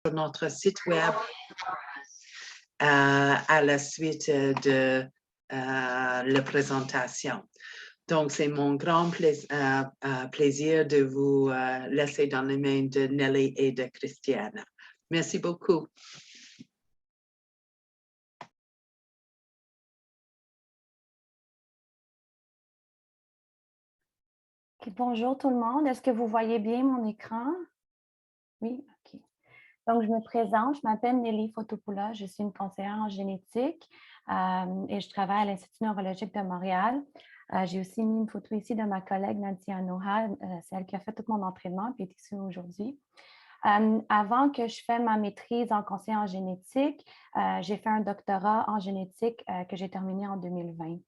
sur notre site web à la suite de la présentation. Donc, c'est mon grand plaisir de vous laisser dans les mains de Nelly et de Christiane. Merci beaucoup. Okay, bonjour tout le monde. Est-ce que vous voyez bien mon écran? Oui, OK. Donc, je me présente, je m'appelle Nelly Fotopoula, je suis une conseillère en génétique et je travaille à l'Institut neurologique de Montréal. J'ai aussi mis une photo ici de ma collègue Nancy Anoha, c'est elle qui a fait tout mon entraînement et est ici aujourd'hui. Avant que je fasse ma maîtrise en conseil en génétique, j'ai fait un doctorat en génétique que j'ai terminé en 2020.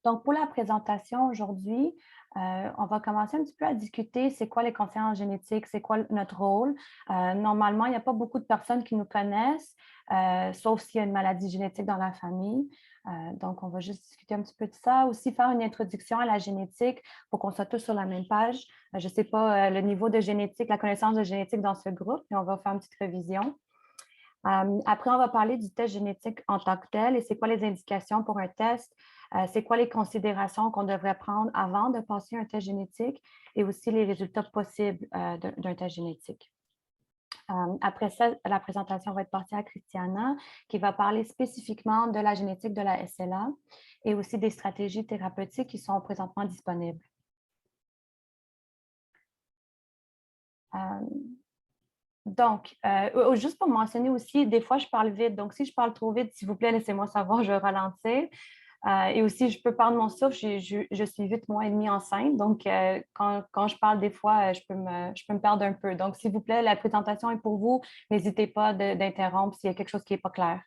Donc, pour la présentation aujourd'hui, on va commencer un petit peu à discuter c'est quoi les conseillers en génétique, c'est quoi notre rôle. Normalement, il n'y a pas beaucoup de personnes qui nous connaissent, sauf s'il y a une maladie génétique dans la famille. Donc, on va juste discuter un petit peu de ça. Aussi, faire une introduction à la génétique pour qu'on soit tous sur la même page. Je ne sais pas le niveau de génétique, la connaissance de génétique dans ce groupe, mais on va faire une petite révision. Après, on va parler du test génétique en tant que tel et c'est quoi les indications pour un test, c'est quoi les considérations qu'on devrait prendre avant de passer un test génétique et aussi les résultats possibles d'un test génétique. Après ça, la présentation va être passée à Christiana qui va parler spécifiquement de la génétique de la SLA et aussi des stratégies thérapeutiques qui sont présentement disponibles. Donc, juste pour mentionner aussi, des fois, je parle vite. Donc, si je parle trop vite, s'il vous plaît, laissez-moi savoir, je ralentis. Et aussi, je peux perdre mon souffle. Je suis 8 mois et demi enceinte. Donc, quand je parle des fois, je peux me perdre un peu. Donc, s'il vous plaît, la présentation est pour vous. N'hésitez pas d'interrompre s'il y a quelque chose qui n'est pas clair.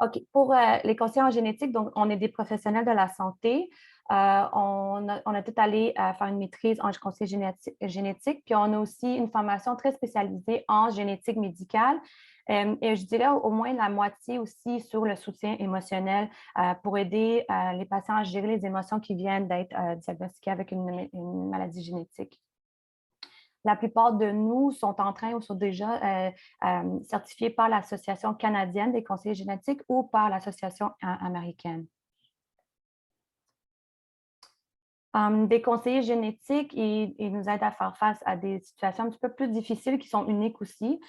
OK. Pour les conseillers en génétique, donc, on est des professionnels de la santé. On a tout allé faire une maîtrise en conseil génétique, puis on a aussi une formation très spécialisée en génétique médicale. Et je dirais au moins la moitié aussi sur le soutien émotionnel pour aider les patients à gérer les émotions qui viennent d'être diagnostiquées avec une maladie génétique. La plupart de nous sont en train ou sont déjà certifiés par l'Association canadienne des conseillers génétiques ou par l'Association américaine. Des conseillers génétiques, ils nous aident à faire face à des situations un petit peu plus difficiles qui sont uniques aussi.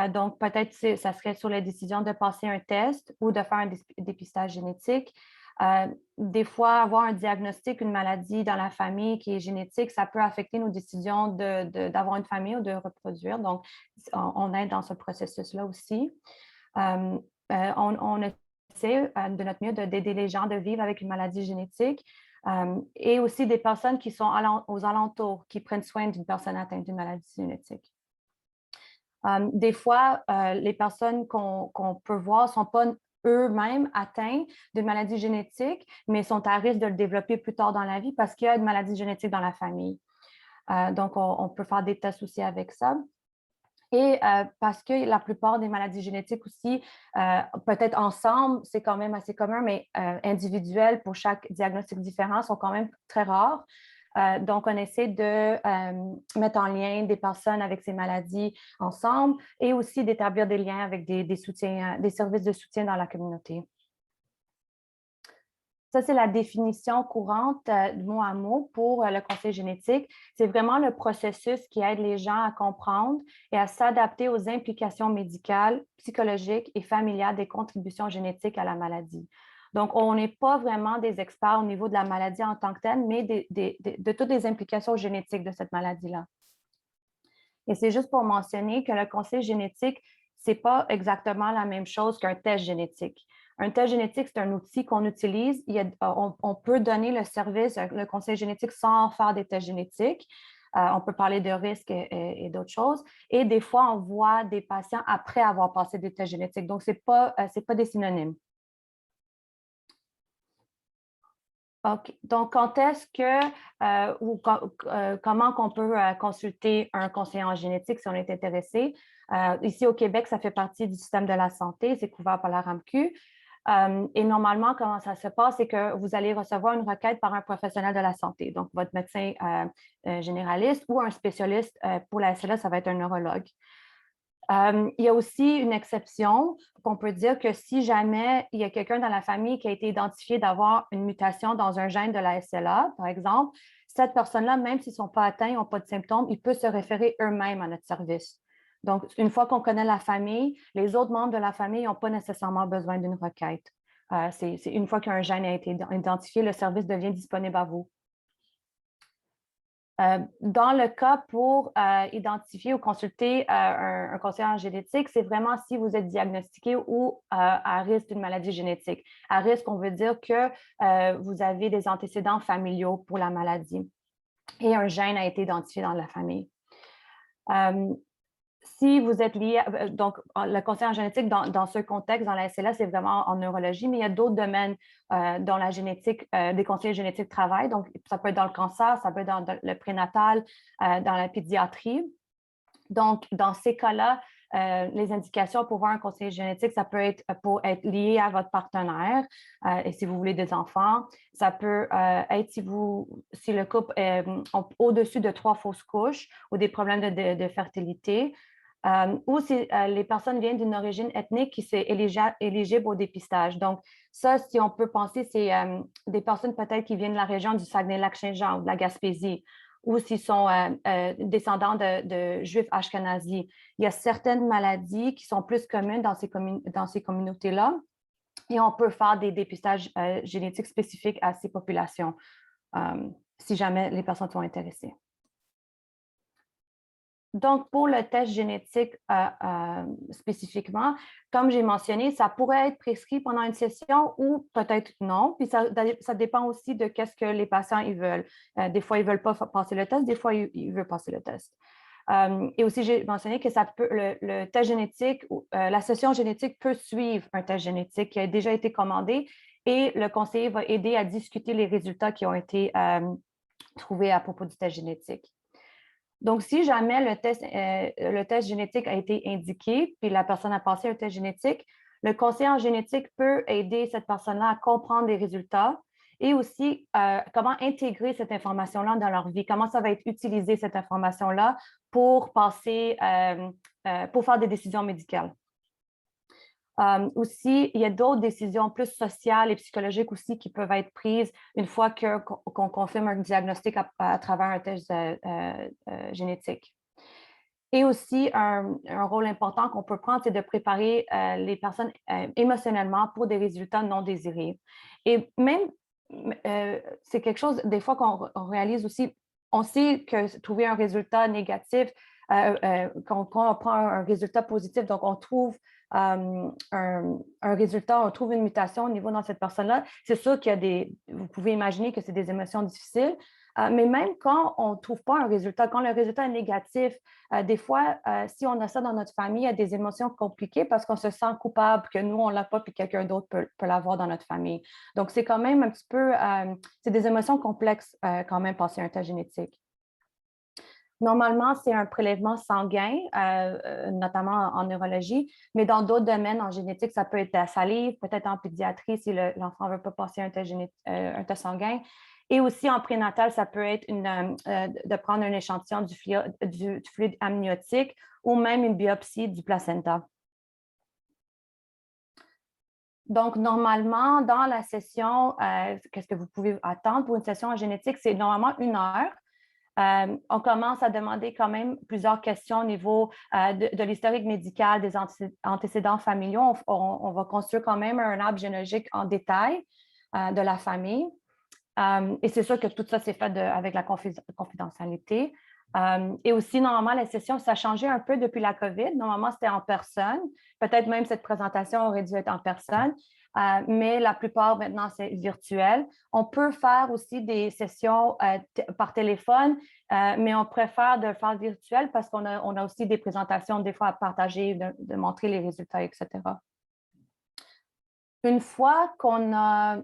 Donc, peut-être ça serait sur la décision de passer un test ou de faire un dépistage génétique. Des fois, avoir un diagnostic, une maladie dans la famille qui est génétique, ça peut affecter nos décisions d'avoir une famille ou de reproduire. Donc, on aide dans ce processus-là aussi. On essaie de notre mieux d'aider les gens de vivre avec une maladie génétique. Et aussi des personnes qui sont aux alentours, qui prennent soin d'une personne atteinte d'une maladie génétique. Des fois, les personnes qu'on peut voir ne sont pas eux-mêmes atteints d'une maladie génétique, mais sont à risque de le développer plus tard dans la vie parce qu'il y a une maladie génétique dans la famille. Donc, on peut faire des tests aussi avec ça. Et parce que la plupart des maladies génétiques aussi, peut-être ensemble, c'est quand même assez commun, mais individuelles pour chaque diagnostic différent sont quand même très rares. Donc, on essaie de mettre en lien des personnes avec ces maladies ensemble et aussi d'établir des liens avec des services de soutien dans la communauté. Ça, c'est la définition courante mot à mot pour le conseil génétique. C'est vraiment le processus qui aide les gens à comprendre et à s'adapter aux implications médicales, psychologiques et familiales des contributions génétiques à la maladie. Donc, on n'est pas vraiment des experts au niveau de la maladie en tant que telle, mais de toutes les implications génétiques de cette maladie-là. Et c'est juste pour mentionner que le conseil génétique, ce n'est pas exactement la même chose qu'un test génétique. Un test génétique, c'est un outil qu'on utilise. On peut donner le service, le conseil génétique, sans faire des tests génétiques. On peut parler de risques et d'autres choses. Et des fois, on voit des patients après avoir passé des tests génétiques. Donc, ce n'est pas des synonymes. OK. Donc, quand est-ce que comment qu'on peut consulter un conseiller en génétique si on est intéressé? Ici au Québec, ça fait partie du système de la santé, c'est couvert par la RAMQ. Et normalement, comment ça se passe, c'est que vous allez recevoir une requête par un professionnel de la santé, donc votre médecin généraliste ou un spécialiste. Pour la SLA, ça va être un neurologue. Il y a aussi une exception qu'on peut dire que si jamais il y a quelqu'un dans la famille qui a été identifié d'avoir une mutation dans un gène de la SLA, par exemple, cette personne-là, même s'ils ne sont pas atteints, ils n'ont pas de symptômes, ils peuvent se référer eux-mêmes à notre service. Donc, une fois qu'on connaît la famille, les autres membres de la famille n'ont pas nécessairement besoin d'une requête. C'est une fois qu'un gène a été identifié, le service devient disponible à vous. Dans le cas pour identifier ou consulter un conseiller en génétique, c'est vraiment si vous êtes diagnostiqué ou à risque d'une maladie génétique. À risque, on veut dire que vous avez des antécédents familiaux pour la maladie et un gène a été identifié dans la famille. Si vous êtes lié, donc le conseiller en génétique dans ce contexte, dans la SLA, c'est vraiment en neurologie, mais il y a d'autres domaines dont la génétique, des conseillers génétiques travaillent. Donc, ça peut être dans le cancer, ça peut être dans le prénatal, dans la pédiatrie. Donc, dans ces cas-là, les indications pour voir un conseiller génétique, ça peut être pour être lié à votre partenaire et si vous voulez des enfants. Ça peut être si le couple est au-dessus de 3 fausses couches ou des problèmes de fertilité. Ou si les personnes viennent d'une origine ethnique qui est éligible au dépistage. Donc, ça, si on peut penser, c'est des personnes peut-être qui viennent de la région du Saguenay-Lac-Saint-Jean ou de la Gaspésie, ou s'ils sont descendants de Juifs ashkénazis. Il y a certaines maladies qui sont plus communes dans ces communautés-là et on peut faire des dépistages génétiques spécifiques à ces populations si jamais les personnes sont intéressées. Donc, pour le test génétique spécifiquement, comme j'ai mentionné, ça pourrait être prescrit pendant une session ou peut-être non. Puis ça dépend aussi de qu'est-ce que les patients ils veulent. Des fois, ils ne veulent pas passer le test, des fois, ils veulent passer le test. Et aussi, j'ai mentionné que le test génétique, la session génétique peut suivre un test génétique qui a déjà été commandé et le conseiller va aider à discuter les résultats qui ont été trouvés à propos du test génétique. Donc, si jamais le test génétique a été indiqué, puis la personne a passé un test génétique, le conseiller en génétique peut aider cette personne-là à comprendre les résultats et aussi comment intégrer cette information-là dans leur vie, comment ça va être utilisé, cette information-là, pour passer, pour faire des décisions médicales. Aussi, il y a d'autres décisions plus sociales et psychologiques aussi qui peuvent être prises une fois qu'on confirme un diagnostic à travers un test génétique. Et aussi, un rôle important qu'on peut prendre, c'est de préparer les personnes émotionnellement pour des résultats non désirés. Et même, c'est quelque chose, des fois, qu'on réalise aussi, on sait que trouver un résultat négatif, quand on prend un résultat positif, donc on trouve un résultat, on trouve une mutation au niveau dans cette personne-là, c'est sûr qu'il y a vous pouvez imaginer que c'est des émotions difficiles, mais même quand on ne trouve pas un résultat, quand le résultat est négatif, des fois, si on a ça dans notre famille, il y a des émotions compliquées parce qu'on se sent coupable que nous, on ne l'a pas, puis quelqu'un d'autre peut l'avoir dans notre famille. Donc, c'est quand même un petit peu, c'est des émotions complexes quand même passer un test génétique. Normalement, c'est un prélèvement sanguin, notamment en neurologie, mais dans d'autres domaines, en génétique, ça peut être la salive, peut-être en pédiatrie si l'enfant ne veut pas passer un test sanguin. Et aussi en prénatal, ça peut être de prendre un échantillon du fluide amniotique ou même une biopsie du placenta. Donc, normalement, dans la session, qu'est-ce que vous pouvez attendre pour une session en génétique? C'est normalement 1 heure. On commence à demander quand même plusieurs questions au niveau de l'historique médical, des antécédents familiaux. On va construire quand même un arbre généalogique en détail de la famille. Et c'est sûr que tout ça, c'est fait avec la confidentialité. Et aussi, normalement, la session, ça a changé un peu depuis la COVID. Normalement, c'était en personne. Peut-être même cette présentation aurait dû être en personne. Mais la plupart, maintenant, c'est virtuel. On peut faire aussi des sessions par téléphone, mais on préfère de le faire virtuel parce qu'on a aussi des présentations, des fois, à partager, de montrer les résultats, etc. Une fois qu'on a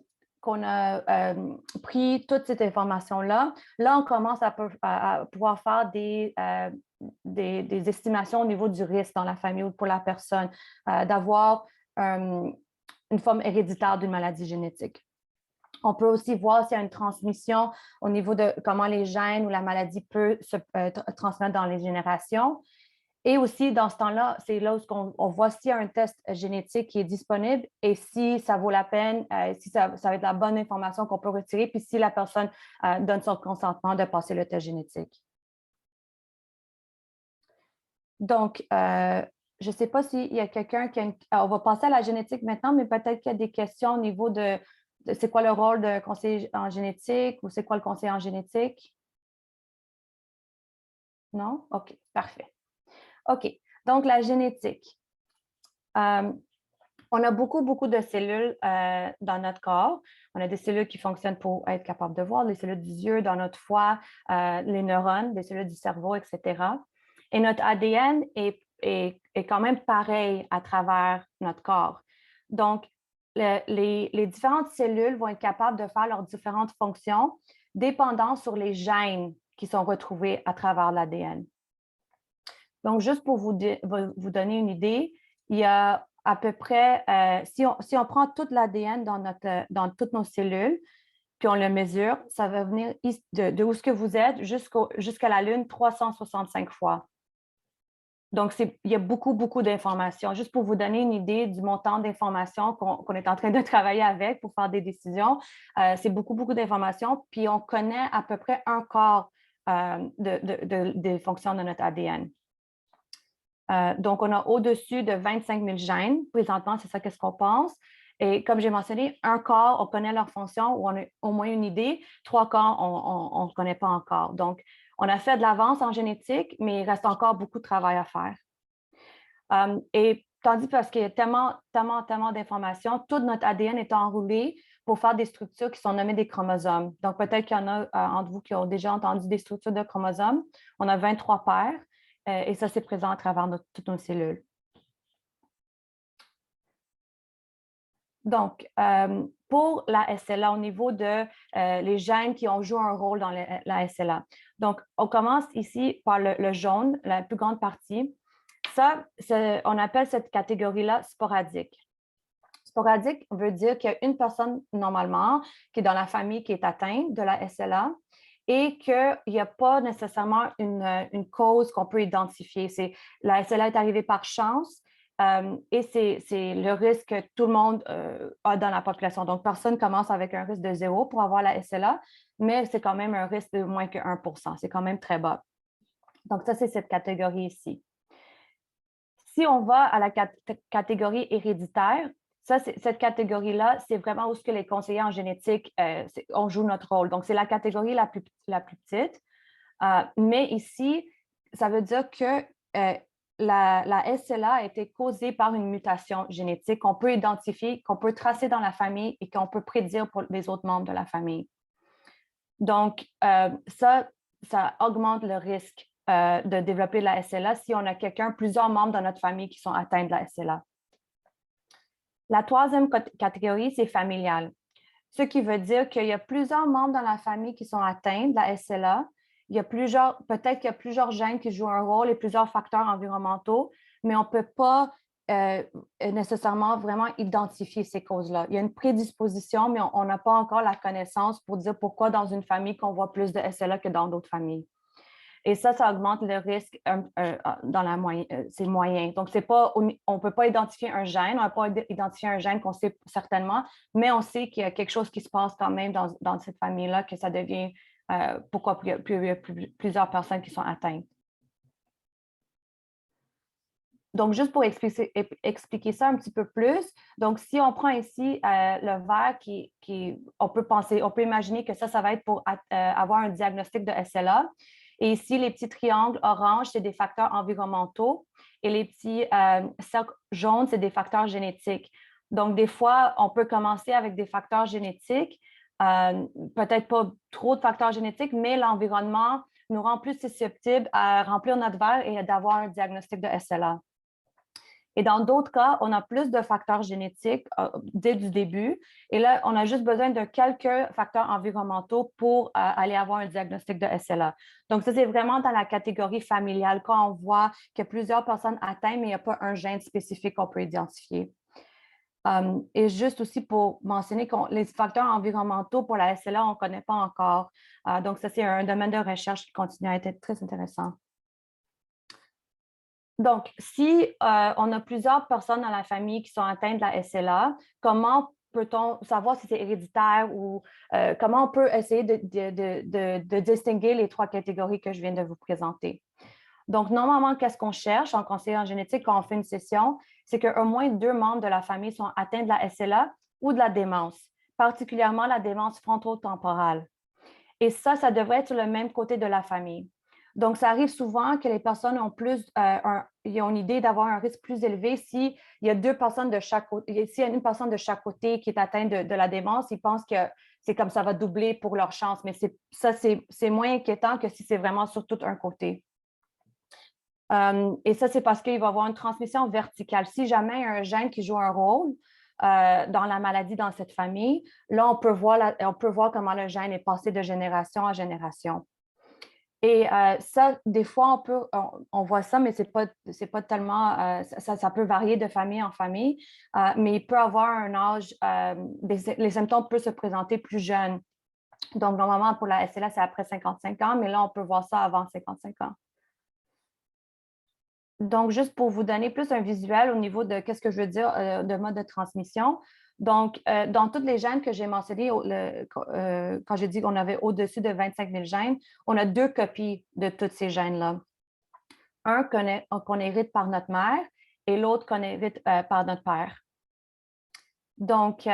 pris toute cette information-là, là, on commence à pouvoir faire des estimations au niveau du risque dans la famille ou pour la personne, d'avoir une une forme héréditaire d'une maladie génétique. On peut aussi voir s'il y a une transmission au niveau de comment les gènes ou la maladie peut se transmettre dans les générations. Et aussi, dans ce temps-là, c'est là où on voit s'il y a un test génétique qui est disponible et si ça vaut la peine, si ça va être la bonne information qu'on peut retirer, puis si la personne donne son consentement de passer le test génétique. Donc, je ne sais pas s'il y a quelqu'un qui on va passer à la génétique maintenant, mais peut-être qu'il y a des questions au niveau de c'est quoi le rôle d'un conseiller en génétique ou c'est quoi le conseiller en génétique? Non? OK, parfait. OK, donc la génétique. On a beaucoup de cellules dans notre corps. On a des cellules qui fonctionnent pour être capables de voir, les cellules du yeux, dans notre foie, les neurones, des cellules du cerveau, etc. Et notre ADN est quand même pareil à travers notre corps. Donc, les différentes cellules vont être capables de faire leurs différentes fonctions dépendant sur les gènes qui sont retrouvés à travers l'ADN. Donc, juste pour vous donner une idée, il y a à peu près, si on prend toute l'ADN dans toutes nos cellules, puis on le mesure, ça va venir de où est-ce que vous êtes jusqu'à la Lune 365 fois. Donc, il y a beaucoup d'informations. Juste pour vous donner une idée du montant d'informations qu'on est en train de travailler avec pour faire des décisions, c'est beaucoup d'informations. Puis, on connaît à peu près un quart des fonctions de notre ADN. Donc, on a au-dessus de 25 000 gènes. Présentement, c'est ça qu'est-ce qu'on pense. Et comme j'ai mentionné, un quart, on connaît leur fonction ou on a au moins une idée. 3 quarts, on ne connaît pas encore. Donc, on a fait de l'avance en génétique, mais il reste encore beaucoup de travail à faire. Et tandis parce qu'il y a tellement d'informations, tout notre ADN est enroulé pour faire des structures qui sont nommées des chromosomes. Donc, peut-être qu'il y en a entre vous qui ont déjà entendu des structures de chromosomes. On a 23 paires et ça, c'est présent à travers toutes nos cellules. Donc, pour la SLA, au niveau de les gènes qui ont joué un rôle dans la SLA. Donc, on commence ici par le jaune, la plus grande partie. Ça, on appelle cette catégorie-là sporadique. Sporadique veut dire qu'il y a une personne, normalement, qui est dans la famille qui est atteinte de la SLA et qu'il n'y a pas nécessairement une cause qu'on peut identifier. La SLA est arrivée par chance et c'est le risque que tout le monde a dans la population. Donc, personne commence avec un risque de 0 pour avoir la SLA, mais c'est quand même un risque de moins que 1 %. C'est quand même très bas. Donc, ça, c'est cette catégorie ici. Si on va à la catégorie héréditaire, cette catégorie-là, c'est vraiment où ce que les conseillers en génétique, on joue notre rôle. Donc, c'est la catégorie la plus petite. Mais ici, ça veut dire que la SLA a été causée par une mutation génétique qu'on peut identifier, qu'on peut tracer dans la famille et qu'on peut prédire pour les autres membres de la famille. Donc, ça augmente le risque de développer la SLA si on a plusieurs membres de notre famille qui sont atteints de la SLA. La troisième catégorie, c'est familial. Ce qui veut dire qu'il y a plusieurs membres dans la famille qui sont atteints de la SLA. Peut-être qu'il y a plusieurs gènes qui jouent un rôle et plusieurs facteurs environnementaux, mais on ne peut pas nécessairement vraiment identifier ces causes-là. Il y a une prédisposition, mais on n'a pas encore la connaissance pour dire pourquoi dans une famille qu'on voit plus de SLA que dans d'autres familles. Et ça augmente le risque dans c'est moyen. Donc, on ne peut pas identifier un gène, on ne peut pas identifier un gène qu'on sait certainement, mais on sait qu'il y a quelque chose qui se passe quand même dans cette famille-là, que ça devient pourquoi il y a plusieurs personnes qui sont atteintes. Donc, juste pour expliquer ça un petit peu plus, donc si on prend ici le vert on peut imaginer que ça va être pour avoir un diagnostic de SLA. Et ici, les petits triangles orange, c'est des facteurs environnementaux et les petits cercles jaunes, c'est des facteurs génétiques. Donc, des fois, on peut commencer avec des facteurs génétiques, peut-être pas trop de facteurs génétiques, mais l'environnement nous rend plus susceptibles à remplir notre verre et d'avoir un diagnostic de SLA. Et dans d'autres cas, on a plus de facteurs génétiques dès le début. Et là, on a juste besoin de quelques facteurs environnementaux pour aller avoir un diagnostic de SLA. Donc, ça, c'est vraiment dans la catégorie familiale, quand on voit qu'il y a plusieurs personnes atteintes, mais il n'y a pas un gène spécifique qu'on peut identifier. Et juste aussi pour mentionner que les facteurs environnementaux pour la SLA, on ne connaît pas encore. Donc, ça, c'est un domaine de recherche qui continue à être très intéressant. Donc, si on a plusieurs personnes dans la famille qui sont atteintes de la SLA, comment peut-on savoir si c'est héréditaire ou comment on peut essayer de distinguer les 3 catégories que je viens de vous présenter? Donc, normalement, qu'est-ce qu'on cherche en conseiller en génétique quand on fait une session? C'est qu'au moins 2 membres de la famille sont atteints de la SLA ou de la démence, particulièrement la démence frontotemporale. Et ça devrait être sur le même côté de la famille. Donc, ça arrive souvent que les personnes ont ils ont une idée d'avoir un risque plus élevé s'il y a 2 personnes de chaque côté. S'il y a une personne de chaque côté qui est atteinte de la démence, ils pensent que c'est comme ça va doubler pour leur chance. Mais c'est moins inquiétant que si c'est vraiment sur tout un côté. Et ça, c'est parce qu'il va y avoir une transmission verticale. Si jamais il y a un gène qui joue un rôle dans la maladie dans cette famille, là, on peut voir comment le gène est passé de génération en génération. Et ça, des fois, on voit ça, mais c'est pas tellement, ça peut varier de famille en famille, mais il peut avoir un âge, les symptômes peuvent se présenter plus jeunes. Donc, normalement, pour la SLA, c'est après 55 ans, mais là, on peut voir ça avant 55 ans. Donc, juste pour vous donner plus un visuel au niveau de qu'est-ce que je veux dire de mode de transmission. Donc, dans tous les gènes que j'ai mentionnés, quand j'ai dit qu'on avait au-dessus de 25 000 gènes, on a 2 copies de tous ces gènes-là. Un qu'on hérite par notre mère et l'autre qu'on hérite par notre père. Donc,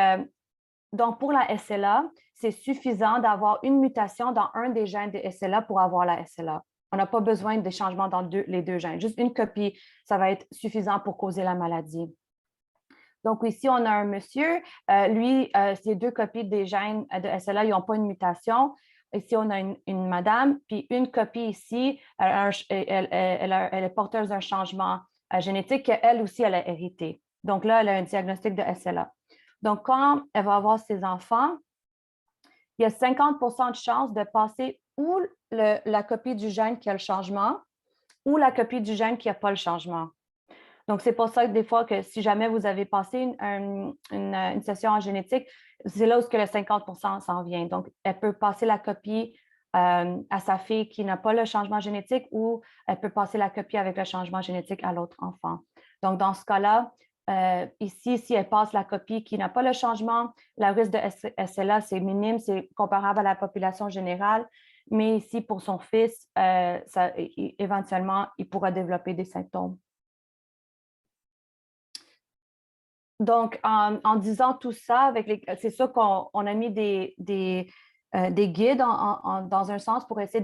pour la SLA, c'est suffisant d'avoir une mutation dans un des gènes de SLA pour avoir la SLA. On n'a pas besoin de changements dans les 2 gènes. Juste une copie, ça va être suffisant pour causer la maladie. Donc, ici, on a un monsieur. Lui, ces 2 copies des gènes de SLA, ils n'ont pas une mutation. Ici, on a une madame, puis une copie ici, elle est porteuse d'un changement génétique qu'elle aussi, elle a hérité. Donc là, elle a un diagnostic de SLA. Donc, quand elle va avoir ses enfants, il y a 50 de chances de passer ou la copie du gène qui a le changement ou la copie du gène qui n'a pas le changement. Donc, c'est pour ça que des fois, que si jamais vous avez passé une session en génétique, c'est là où le 50 s'en vient. Donc, elle peut passer la copie à sa fille qui n'a pas le changement génétique ou elle peut passer la copie avec le changement génétique à l'autre enfant. Donc, dans ce cas-là, ici, si elle passe la copie qui n'a pas le changement, le risque de SLA, c'est minime, c'est comparable à la population générale. Mais ici, pour son fils, éventuellement, il pourra développer des symptômes. Donc, en disant tout ça, c'est sûr qu'on a mis des guides dans un sens pour essayer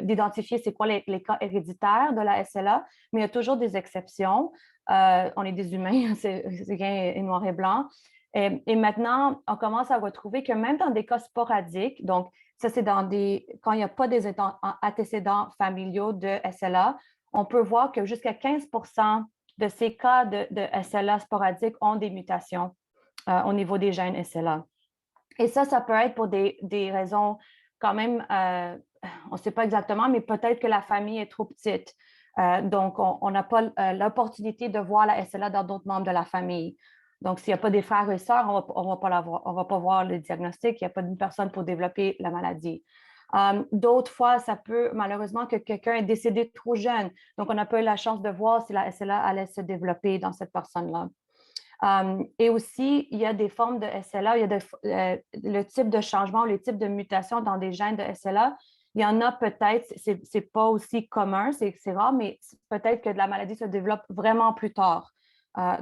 d'identifier c'est quoi les cas héréditaires de la SLA, mais il y a toujours des exceptions. On est des humains, c'est rien est noir et blanc. Et maintenant, on commence à retrouver que même dans des cas sporadiques, donc ça c'est quand il n'y a pas des antécédents familiaux de SLA, on peut voir que jusqu'à 15 de ces cas de SLA sporadiques ont des mutations au niveau des gènes SLA. Et ça peut être pour des raisons quand même, on ne sait pas exactement, mais peut-être que la famille est trop petite. Donc, on n'a pas l'opportunité de voir la SLA dans d'autres membres de la famille. Donc, s'il n'y a pas des frères et sœurs, on va pas voir le diagnostic, il n'y a pas d'une personne pour développer la maladie. D'autres fois, ça peut malheureusement que quelqu'un est décédé trop jeune. Donc, on n'a pas eu la chance de voir si la SLA allait se développer dans cette personne-là. Et aussi, il y a des formes de SLA, il y a le type de changement, le type de mutation dans des gènes de SLA. Il y en a peut-être, c'est pas aussi commun, c'est rare, mais peut-être que la maladie se développe vraiment plus tard.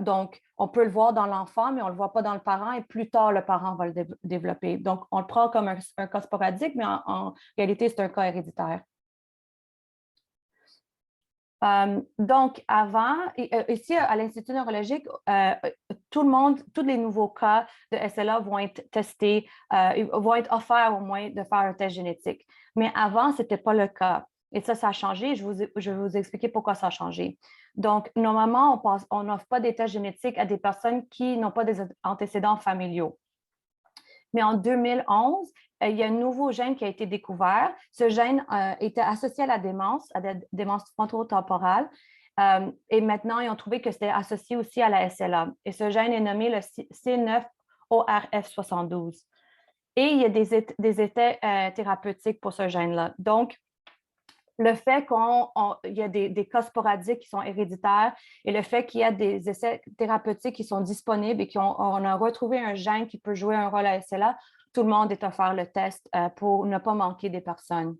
Donc, on peut le voir dans l'enfant, mais on ne le voit pas dans le parent et plus tard, le parent va le développer. Donc, on le prend comme un cas sporadique, mais en réalité, c'est un cas héréditaire. Donc, avant, ici à l'Institut neurologique, tous les nouveaux cas de SLA vont être testés, vont être offerts au moins de faire un test génétique. Mais avant, ce n'était pas le cas. Et ça a changé. Je vais vous expliquer pourquoi ça a changé. Donc, normalement, on n'offre pas des tests génétiques à des personnes qui n'ont pas des antécédents familiaux. Mais en 2011, il y a un nouveau gène qui a été découvert. Ce gène était associé à la démence frontotemporale. Et maintenant, ils ont trouvé que c'était associé aussi à la SLA. Et ce gène est nommé le C9ORF72. Et il y a des effets thérapeutiques pour ce gène-là. Donc, le fait qu'il y a des cas sporadiques qui sont héréditaires et le fait qu'il y a des essais thérapeutiques qui sont disponibles et qu'on a retrouvé un gène qui peut jouer un rôle à SLA, tout le monde est à faire le test pour ne pas manquer des personnes.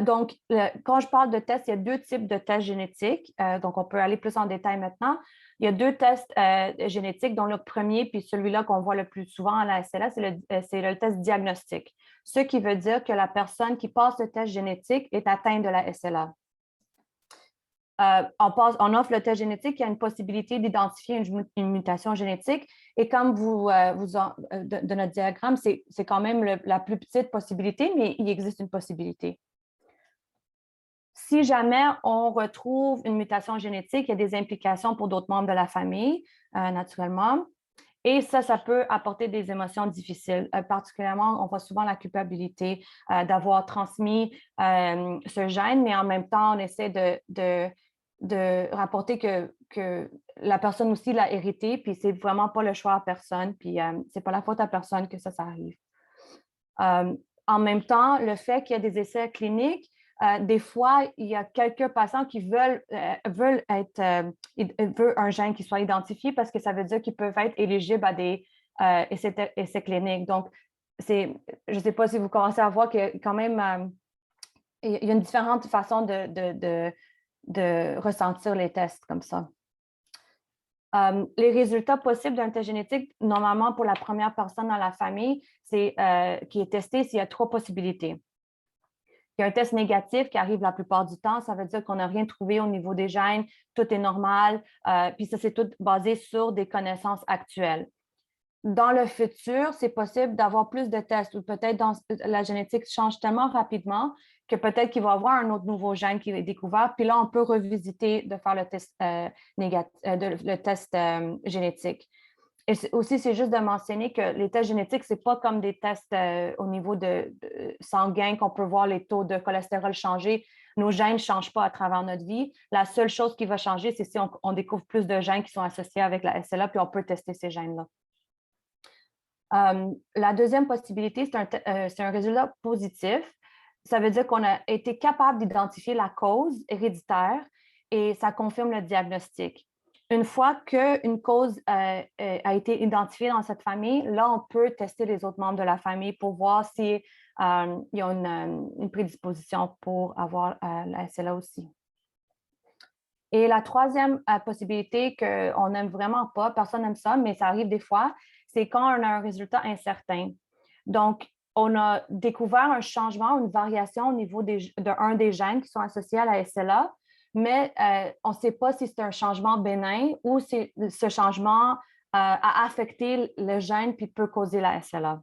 Donc, quand je parle de tests, il y a 2 types de tests génétiques. Donc, on peut aller plus en détail maintenant. Il y a 2 tests génétiques, dont le premier, puis celui-là qu'on voit le plus souvent à la SLA, c'est le test diagnostique. Ce qui veut dire que la personne qui passe le test génétique est atteinte de la SLA. On offre le test génétique, il y a une possibilité d'identifier une mutation génétique. Et comme de notre diagramme, c'est quand même la plus petite possibilité, mais il existe une possibilité. Si jamais on retrouve une mutation génétique, il y a des implications pour d'autres membres de la famille, naturellement. Et ça peut apporter des émotions difficiles. Particulièrement, on voit souvent la culpabilité d'avoir transmis ce gène, mais en même temps, on essaie de rapporter que la personne aussi l'a hérité, puis c'est vraiment pas le choix à personne, puis c'est pas la faute à personne que ça arrive. En même temps, le fait qu'il y a des essais cliniques, des fois, il y a quelques patients qui veulent un gène qui soit identifié parce que ça veut dire qu'ils peuvent être éligibles à des essais cliniques. Donc, je ne sais pas si vous commencez à voir que quand même, il y a une différente façon de ressentir les tests comme ça. Les résultats possibles d'un test génétique, normalement, pour la première personne dans la famille, qui est testé, s'il y a 3 possibilités. Il y a un test négatif qui arrive la plupart du temps. Ça veut dire qu'on n'a rien trouvé au niveau des gènes, tout est normal. Puis ça, c'est tout basé sur des connaissances actuelles. Dans le futur, c'est possible d'avoir plus de tests ou peut-être la génétique change tellement rapidement que peut-être qu'il va y avoir un autre nouveau gène qui est découvert. Puis là, on peut revisiter de faire le test génétique. Et aussi, c'est juste de mentionner que les tests génétiques, ce n'est pas comme des tests au niveau de sanguin qu'on peut voir les taux de cholestérol changer. Nos gènes ne changent pas à travers notre vie. La seule chose qui va changer, c'est si on découvre plus de gènes qui sont associés avec la SLA, puis on peut tester ces gènes-là. La deuxième possibilité, c'est un résultat positif. Ça veut dire qu'on a été capable d'identifier la cause héréditaire et ça confirme le diagnostic. Une fois qu'une cause a été identifiée dans cette famille, là, on peut tester les autres membres de la famille pour voir s'il y a une prédisposition pour avoir la SLA aussi. Et la troisième possibilité qu'on n'aime vraiment pas, personne n'aime ça, mais ça arrive des fois, c'est quand on a un résultat incertain. Donc, on a découvert un changement, une variation au niveau d'un des gènes qui sont associés à la SLA, mais on ne sait pas si c'est un changement bénin ou si ce changement a affecté le gène puis peut causer la SLA.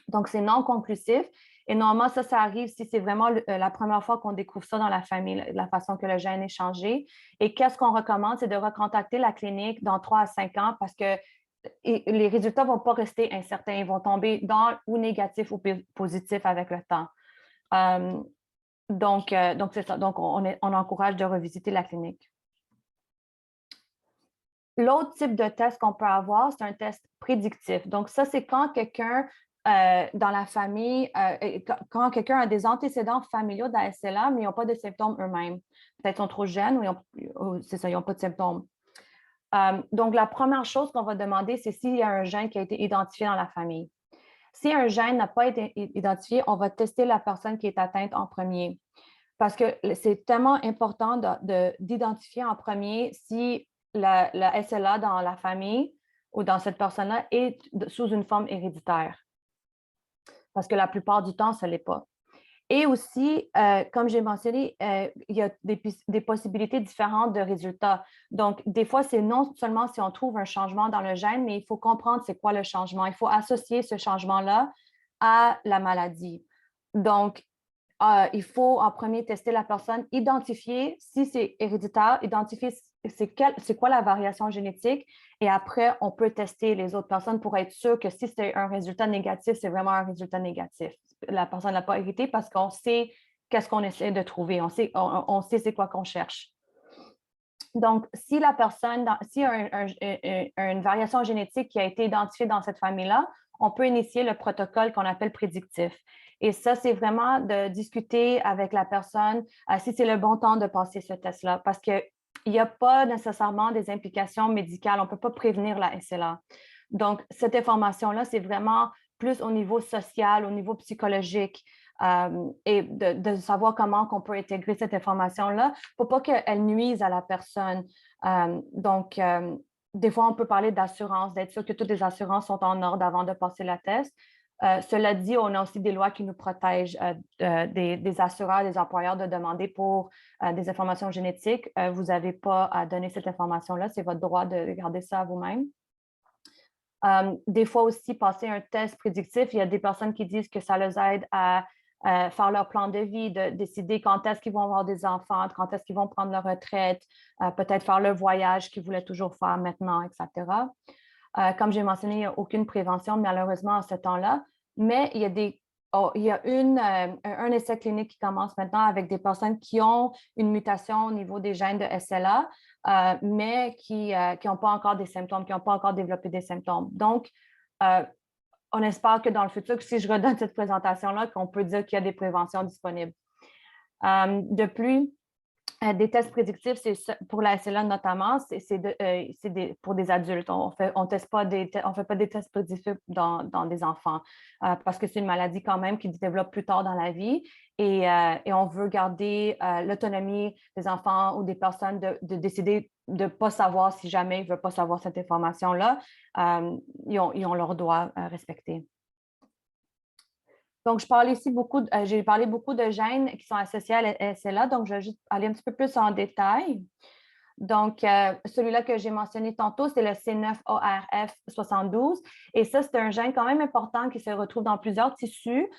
Donc, c'est non conclusif. Et normalement, ça arrive si c'est vraiment la première fois qu'on découvre ça dans la famille, la façon que le gène est changé. Et qu'est-ce qu'on recommande, c'est de recontacter la clinique dans 3 à 5 ans parce que les résultats ne vont pas rester incertains. Ils vont tomber dans ou négatif ou positif avec le temps. Donc, c'est ça. Donc, on encourage de revisiter la clinique. L'autre type de test qu'on peut avoir, c'est un test prédictif. Donc, ça, c'est quand quelqu'un dans la famille, quand quelqu'un a des antécédents familiaux de la SLA, mais ils n'ont pas de symptômes eux-mêmes. Peut-être qu'ils sont trop jeunes ou c'est ça, ils n'ont pas de symptômes. Donc, la première chose qu'on va demander, c'est s'il y a un gène qui a été identifié dans la famille. Si un gène n'a pas été identifié, on va tester la personne qui est atteinte en premier. Parce que c'est tellement important d'identifier en premier si la SLA dans la famille ou dans cette personne-là est sous une forme héréditaire. Parce que la plupart du temps, ce ne l'est pas. Et aussi, comme j'ai mentionné, il y a des possibilités différentes de résultats. Donc, des fois, c'est non seulement si on trouve un changement dans le gène, mais il faut comprendre c'est quoi le changement. Il faut associer ce changement-là à la maladie. Donc, il faut en premier tester la personne, identifier si c'est héréditaire, identifier c'est quoi la variation génétique et après, on peut tester les autres personnes pour être sûr que si c'est un résultat négatif, c'est vraiment un résultat négatif. La personne n'a pas hérité parce qu'on sait qu'est-ce qu'on essaie de trouver. On sait c'est quoi qu'on cherche. Donc, si la personne, s'il y a une variation génétique qui a été identifiée dans cette famille-là, on peut initier le protocole qu'on appelle prédictif. Et ça, c'est vraiment de discuter avec la personne si c'est le bon temps de passer ce test-là, parce qu'il n'y a pas nécessairement des implications médicales. On ne peut pas prévenir la SLA. Donc, cette information-là, c'est vraiment plus au niveau social, au niveau psychologique, et de savoir comment on peut intégrer cette information-là pour pas qu'elle nuise à la personne. Donc, des fois, on peut parler d'assurance, d'être sûr que toutes les assurances sont en ordre avant de passer le test. Cela dit, on a aussi des lois qui nous protègent des assureurs, des employeurs de demander pour des informations génétiques. Vous n'avez pas à donner cette information-là, c'est votre droit de garder ça à vous-même. Des fois aussi, passer un test prédictif, il y a des personnes qui disent que ça les aide à faire leur plan de vie, de décider quand est-ce qu'ils vont avoir des enfants, quand est-ce qu'ils vont prendre leur retraite, peut-être faire le voyage qu'ils voulaient toujours faire maintenant, etc. Comme j'ai mentionné, il n'y a aucune prévention malheureusement à ce temps-là, mais il y a un essai clinique qui commence maintenant avec des personnes qui ont une mutation au niveau des gènes de SLA, mais qui n'ont pas encore des symptômes, qui n'ont pas encore développé des symptômes. Donc, on espère que dans le futur, si je redonne cette présentation-là, qu'on peut dire qu'il y a des préventions disponibles. De plus, des tests prédictifs, pour la SLA notamment, c'est pour des adultes. On ne fait pas des tests prédictifs dans des enfants parce que c'est une maladie quand même qui se développe plus tard dans la vie et on veut garder l'autonomie des enfants ou des personnes de décider de ne pas savoir si jamais ils ne veulent pas savoir cette information-là. Ils ont leurs droits respectés. Donc, j'ai parlé beaucoup de gènes qui sont associés à la SLA, donc je vais juste aller un petit peu plus en détail. Donc, celui-là que j'ai mentionné tantôt, c'est le C9orf72. Et ça, c'est un gène quand même important qui se retrouve dans plusieurs tissus,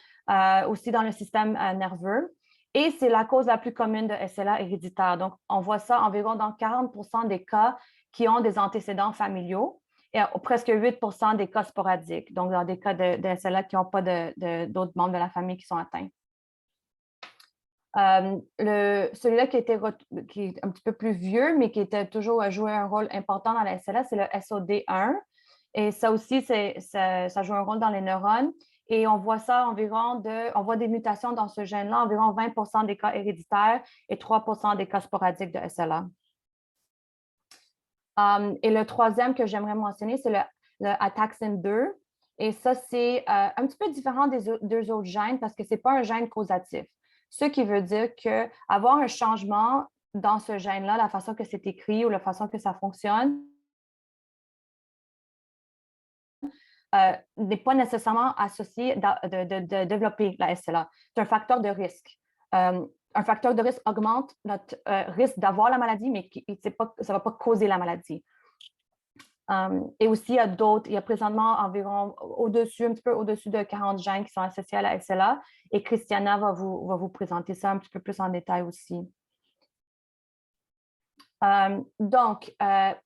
aussi dans le système nerveux. Et c'est la cause la plus commune de SLA héréditaire. Donc, on voit ça environ dans 40% des cas qui ont des antécédents familiaux et presque 8% des cas sporadiques, donc dans des cas de SLA qui n'ont pas d'autres membres de la famille qui sont atteints. Celui-là qui est un petit peu plus vieux, mais qui était toujours joué un rôle important dans la SLA, c'est le SOD1. Et ça aussi, ça joue un rôle dans les neurones. Et on voit ça on voit des mutations dans ce gène-là, environ 20% des cas héréditaires et 3% des cas sporadiques de SLA. Et le troisième que j'aimerais mentionner, c'est le Ataxin-2. Et ça, c'est un petit peu différent des deux autres gènes parce que ce n'est pas un gène causatif. Ce qui veut dire qu'avoir un changement dans ce gène-là, la façon que c'est écrit ou la façon que ça fonctionne, n'est pas nécessairement associé de développer la SLA. C'est un facteur de risque. Un facteur de risque augmente notre risque d'avoir la maladie, mais ça ne va pas causer la maladie. Et aussi, il y a présentement environ un petit peu au-dessus de 40 gènes qui sont associés à la SLA. Et Christiana va vous présenter ça un petit peu plus en détail aussi. Donc, à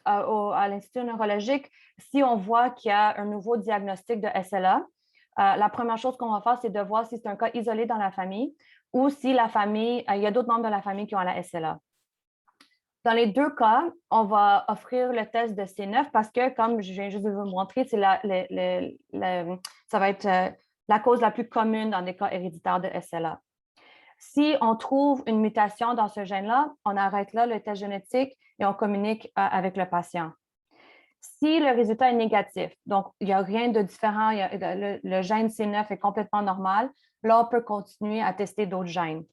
l'Institut neurologique, si on voit qu'il y a un nouveau diagnostic de SLA, la première chose qu'on va faire, c'est de voir si c'est un cas isolé dans la famille ou si il y a d'autres membres de la famille qui ont la SLA. Dans les deux cas, on va offrir le test de C9 parce que, comme je viens juste de vous montrer, ça va être la cause la plus commune dans des cas héréditaires de SLA. Si on trouve une mutation dans ce gène-là, on arrête là le test génétique et on communique avec le patient. Si le résultat est négatif, donc il n'y a rien de différent, le gène C9 est complètement normal, là, on peut continuer à tester d'autres gènes.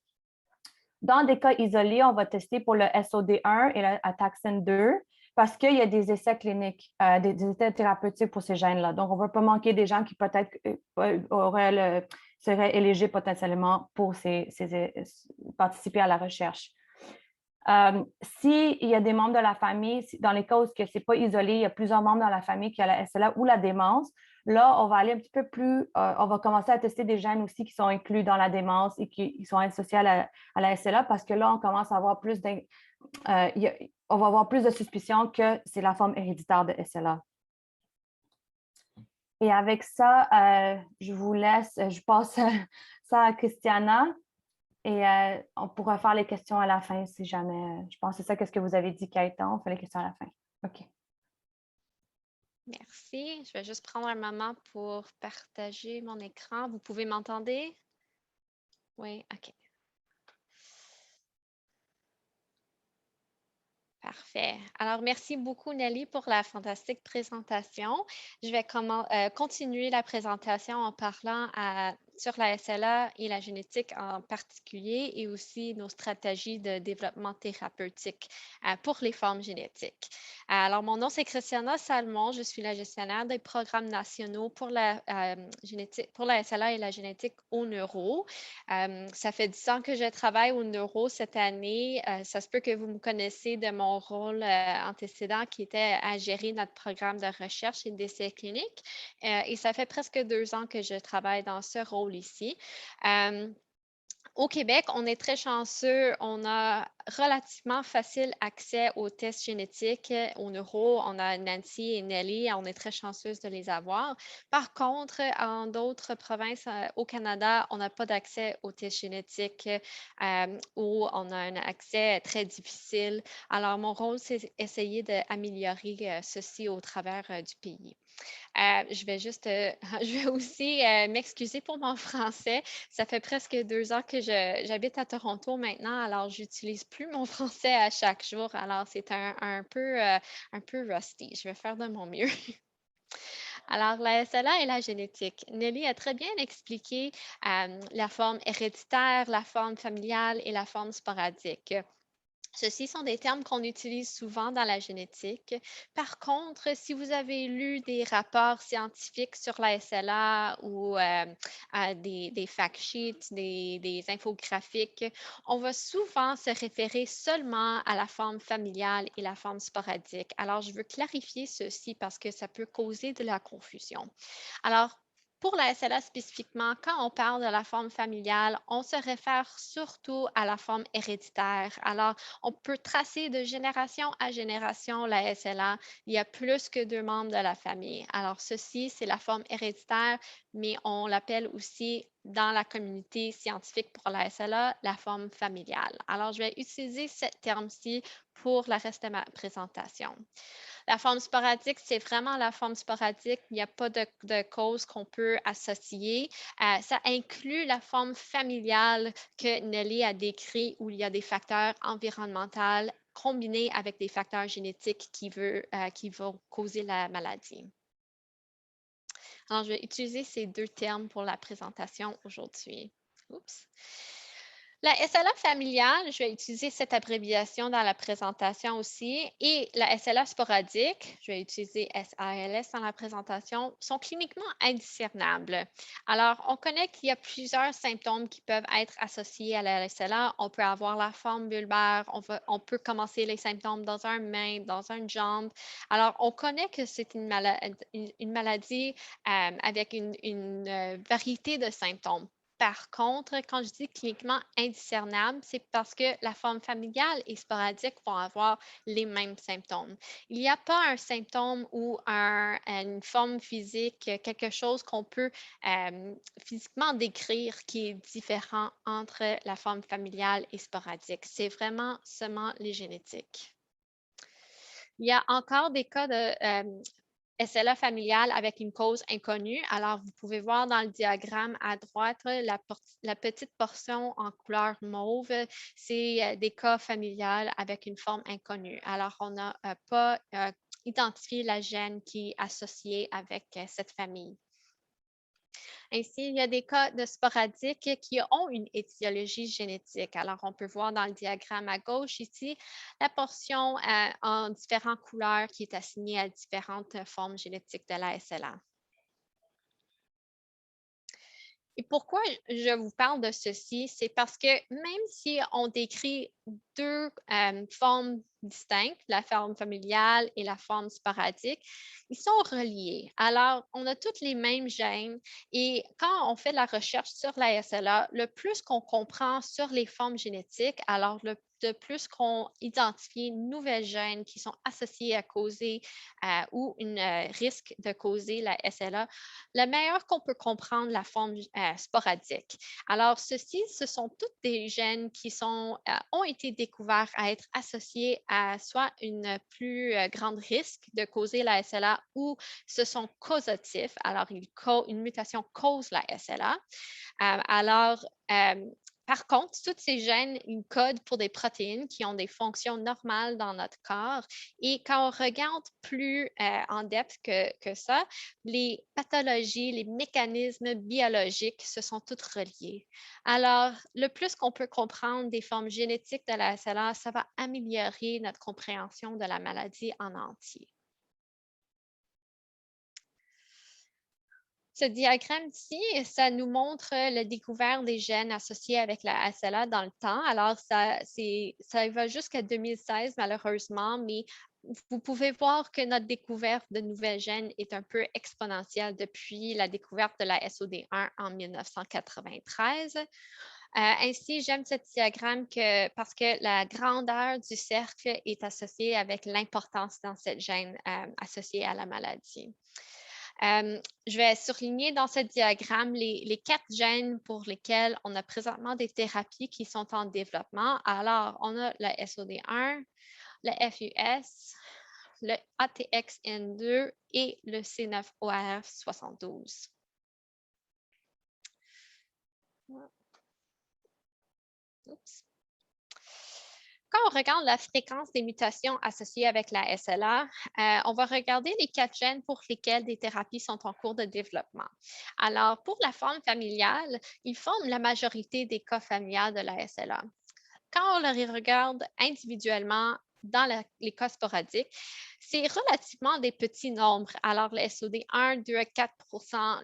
Dans des cas isolés, on va tester pour le SOD1 et le Ataxin-2 parce qu'il y a des essais cliniques, des essais thérapeutiques pour ces gènes-là. Donc, on ne va pas manquer des gens qui peut-être seraient éligibles potentiellement pour participer à la recherche. S'il y a des membres de la famille, dans les cas où ce n'est pas isolé, il y a plusieurs membres dans la famille qui ont la SLA ou la démence, là, on va aller un petit peu plus, on va commencer à tester des gènes aussi qui sont inclus dans la démence et qui sont associés à la SLA parce que là, on commence à avoir plus on va avoir plus de suspicion que c'est la forme héréditaire de SLA. Et avec ça, je vous laisse, je passe ça à Christiana Et on pourra faire les questions à la fin si jamais. Je pense que c'est ça, qu'est-ce que vous avez dit, Gaëtan. On fait les questions à la fin. OK. Merci. Je vais juste prendre un moment pour partager mon écran. Vous pouvez m'entendre? Oui, OK. Parfait. Alors, merci beaucoup, Nelly, pour la fantastique présentation. Je vais continuer la présentation en parlant sur la SLA et la génétique en particulier et aussi nos stratégies de développement thérapeutique pour les formes génétiques. Alors, mon nom, c'est Christiana Salmon. Je suis la gestionnaire des programmes nationaux pour la génétique, pour la SLA et la génétique au neuro. Ça fait 10 ans que je travaille au neuro cette année. Ça se peut que vous me connaissez de mon rôle antécédent qui était à gérer notre programme de recherche et d'essais cliniques. Et ça fait presque 2 ans que je travaille dans ce rôle ici. Au Québec, on est très chanceux. On a relativement facile accès aux tests génétiques au neuro. On a Nancy et Nelly. On est très chanceuse de les avoir. Par contre, en d'autres provinces au Canada, on n'a pas d'accès aux tests génétiques ou on a un accès très difficile. Alors, mon rôle, c'est essayer d'améliorer ceci au travers du pays. Je vais juste, je vais aussi m'excuser pour mon français. Ça fait presque 2 ans que j'habite à Toronto maintenant, alors j'utilise plus mon français à chaque jour. Alors, c'est un peu rusty. Je vais faire de mon mieux. Alors, la SLA et la génétique. Nelly a très bien expliqué la forme héréditaire, la forme familiale et la forme sporadique. Ceux-ci sont des termes qu'on utilise souvent dans la génétique. Par contre, si vous avez lu des rapports scientifiques sur la SLA ou des fact sheets, des infographiques, on va souvent se référer seulement à la forme familiale et la forme sporadique. Alors, je veux clarifier ceci parce que ça peut causer de la confusion. Alors, pour la SLA spécifiquement, quand on parle de la forme familiale, on se réfère surtout à la forme héréditaire. Alors, on peut tracer de génération à génération la SLA. Il y a plus que 2 membres de la famille. Alors, ceci, c'est la forme héréditaire, mais on l'appelle aussi dans la communauté scientifique pour la SLA, la forme familiale. Alors, je vais utiliser ce terme-ci pour le reste de ma présentation. La forme sporadique, c'est vraiment la forme sporadique. Il n'y a pas de cause qu'on peut associer. Ça inclut la forme familiale que Nelly a décrit où il y a des facteurs environnementaux combinés avec des facteurs génétiques qui vont causer la maladie. Alors, je vais utiliser ces 2 termes pour la présentation aujourd'hui. Oups. La SLA familiale, je vais utiliser cette abréviation dans la présentation aussi, et la SLA sporadique, je vais utiliser SALS dans la présentation, sont cliniquement indiscernables. Alors, on connaît qu'il y a plusieurs symptômes qui peuvent être associés à la SLA. On peut avoir la forme bulbaire, on peut commencer les symptômes dans un main, dans une jambe. Alors, on connaît que c'est une maladie avec une variété de symptômes. Par contre, quand je dis cliniquement indiscernable, c'est parce que la forme familiale et sporadique vont avoir les mêmes symptômes. Il n'y a pas un symptôme ou une forme physique, quelque chose qu'on peut physiquement décrire qui est différent entre la forme familiale et sporadique. C'est vraiment seulement les génétiques. Il y a encore des cas de SLA familiale avec une cause inconnue. Alors, vous pouvez voir dans le diagramme à droite, la petite portion en couleur mauve, c'est des cas familiales avec une forme inconnue. Alors, on n'a pas identifié la gène qui est associée avec cette famille. Ainsi, il y a des cas de sporadiques qui ont une étiologie génétique. Alors, on peut voir dans le diagramme à gauche ici la portion en différentes couleurs qui est assignée à différentes formes génétiques de la SLA. Et pourquoi je vous parle de ceci? C'est parce que même si on décrit 2 formes distinctes, la forme familiale et la forme sporadique, ils sont reliés. Alors, on a tous les mêmes gènes et quand on fait de la recherche sur la SLA, le plus qu'on comprend sur les formes génétiques, alors de plus qu'on identifie une nouvelle gène qui sont associées à causer ou un risque de causer la SLA, le meilleur qu'on peut comprendre la forme sporadique. Alors, ce sont toutes des gènes qui ont été découverts à être associés à soit une plus grande risque de causer la SLA ou ce sont causatifs. Alors, une mutation cause la SLA. Par contre, tous ces gènes, ils codent pour des protéines qui ont des fonctions normales dans notre corps. Et quand on regarde plus en depth que ça, les pathologies, les mécanismes biologiques se sont tous reliés. Alors, le plus qu'on peut comprendre des formes génétiques de la SLA, ça va améliorer notre compréhension de la maladie en entier. Ce diagramme-ci, ça nous montre la découverte des gènes associés avec la SLA dans le temps. Alors, ça va jusqu'à 2016, malheureusement, mais vous pouvez voir que notre découverte de nouvelles gènes est un peu exponentielle depuis la découverte de la SOD1 en 1993. Ainsi, j'aime ce diagramme parce que la grandeur du cercle est associée avec l'importance dans cette gène associée à la maladie. Je vais surligner dans ce diagramme les 4 gènes pour lesquels on a présentement des thérapies qui sont en développement. Alors, on a le SOD1, le FUS, le ATXN2 et le C9ORF72. Oups. Quand on regarde la fréquence des mutations associées avec la SLA, on va regarder les 4 gènes pour lesquels des thérapies sont en cours de développement. Alors, pour la forme familiale, ils forment la majorité des cas familiaux de la SLA. Quand on les regarde individuellement dans les cas sporadiques, c'est relativement des petits nombres. Alors, le SOD 1, 2 à 4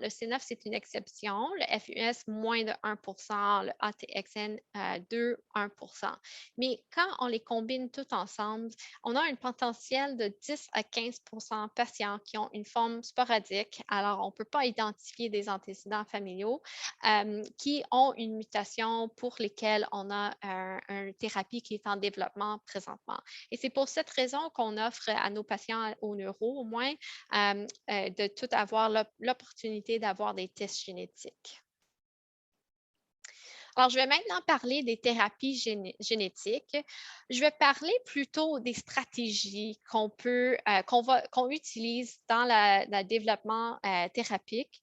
le C9, c'est une exception, le FUS, moins de 1 le ATXN, 2, 1 Mais quand on les combine tous ensemble, on a un potentiel de 10 à 15 patients qui ont une forme sporadique. Alors, on ne peut pas identifier des antécédents familiaux qui ont une mutation pour lesquelles on a une thérapie qui est en développement présentement. Et c'est pour cette raison qu'on offre à nos patients au neuro, au moins, de tout avoir l'opportunité d'avoir des tests génétiques. Alors, je vais maintenant parler des thérapies génétiques. Je vais parler plutôt des stratégies qu'on utilise dans le développement thérapeutique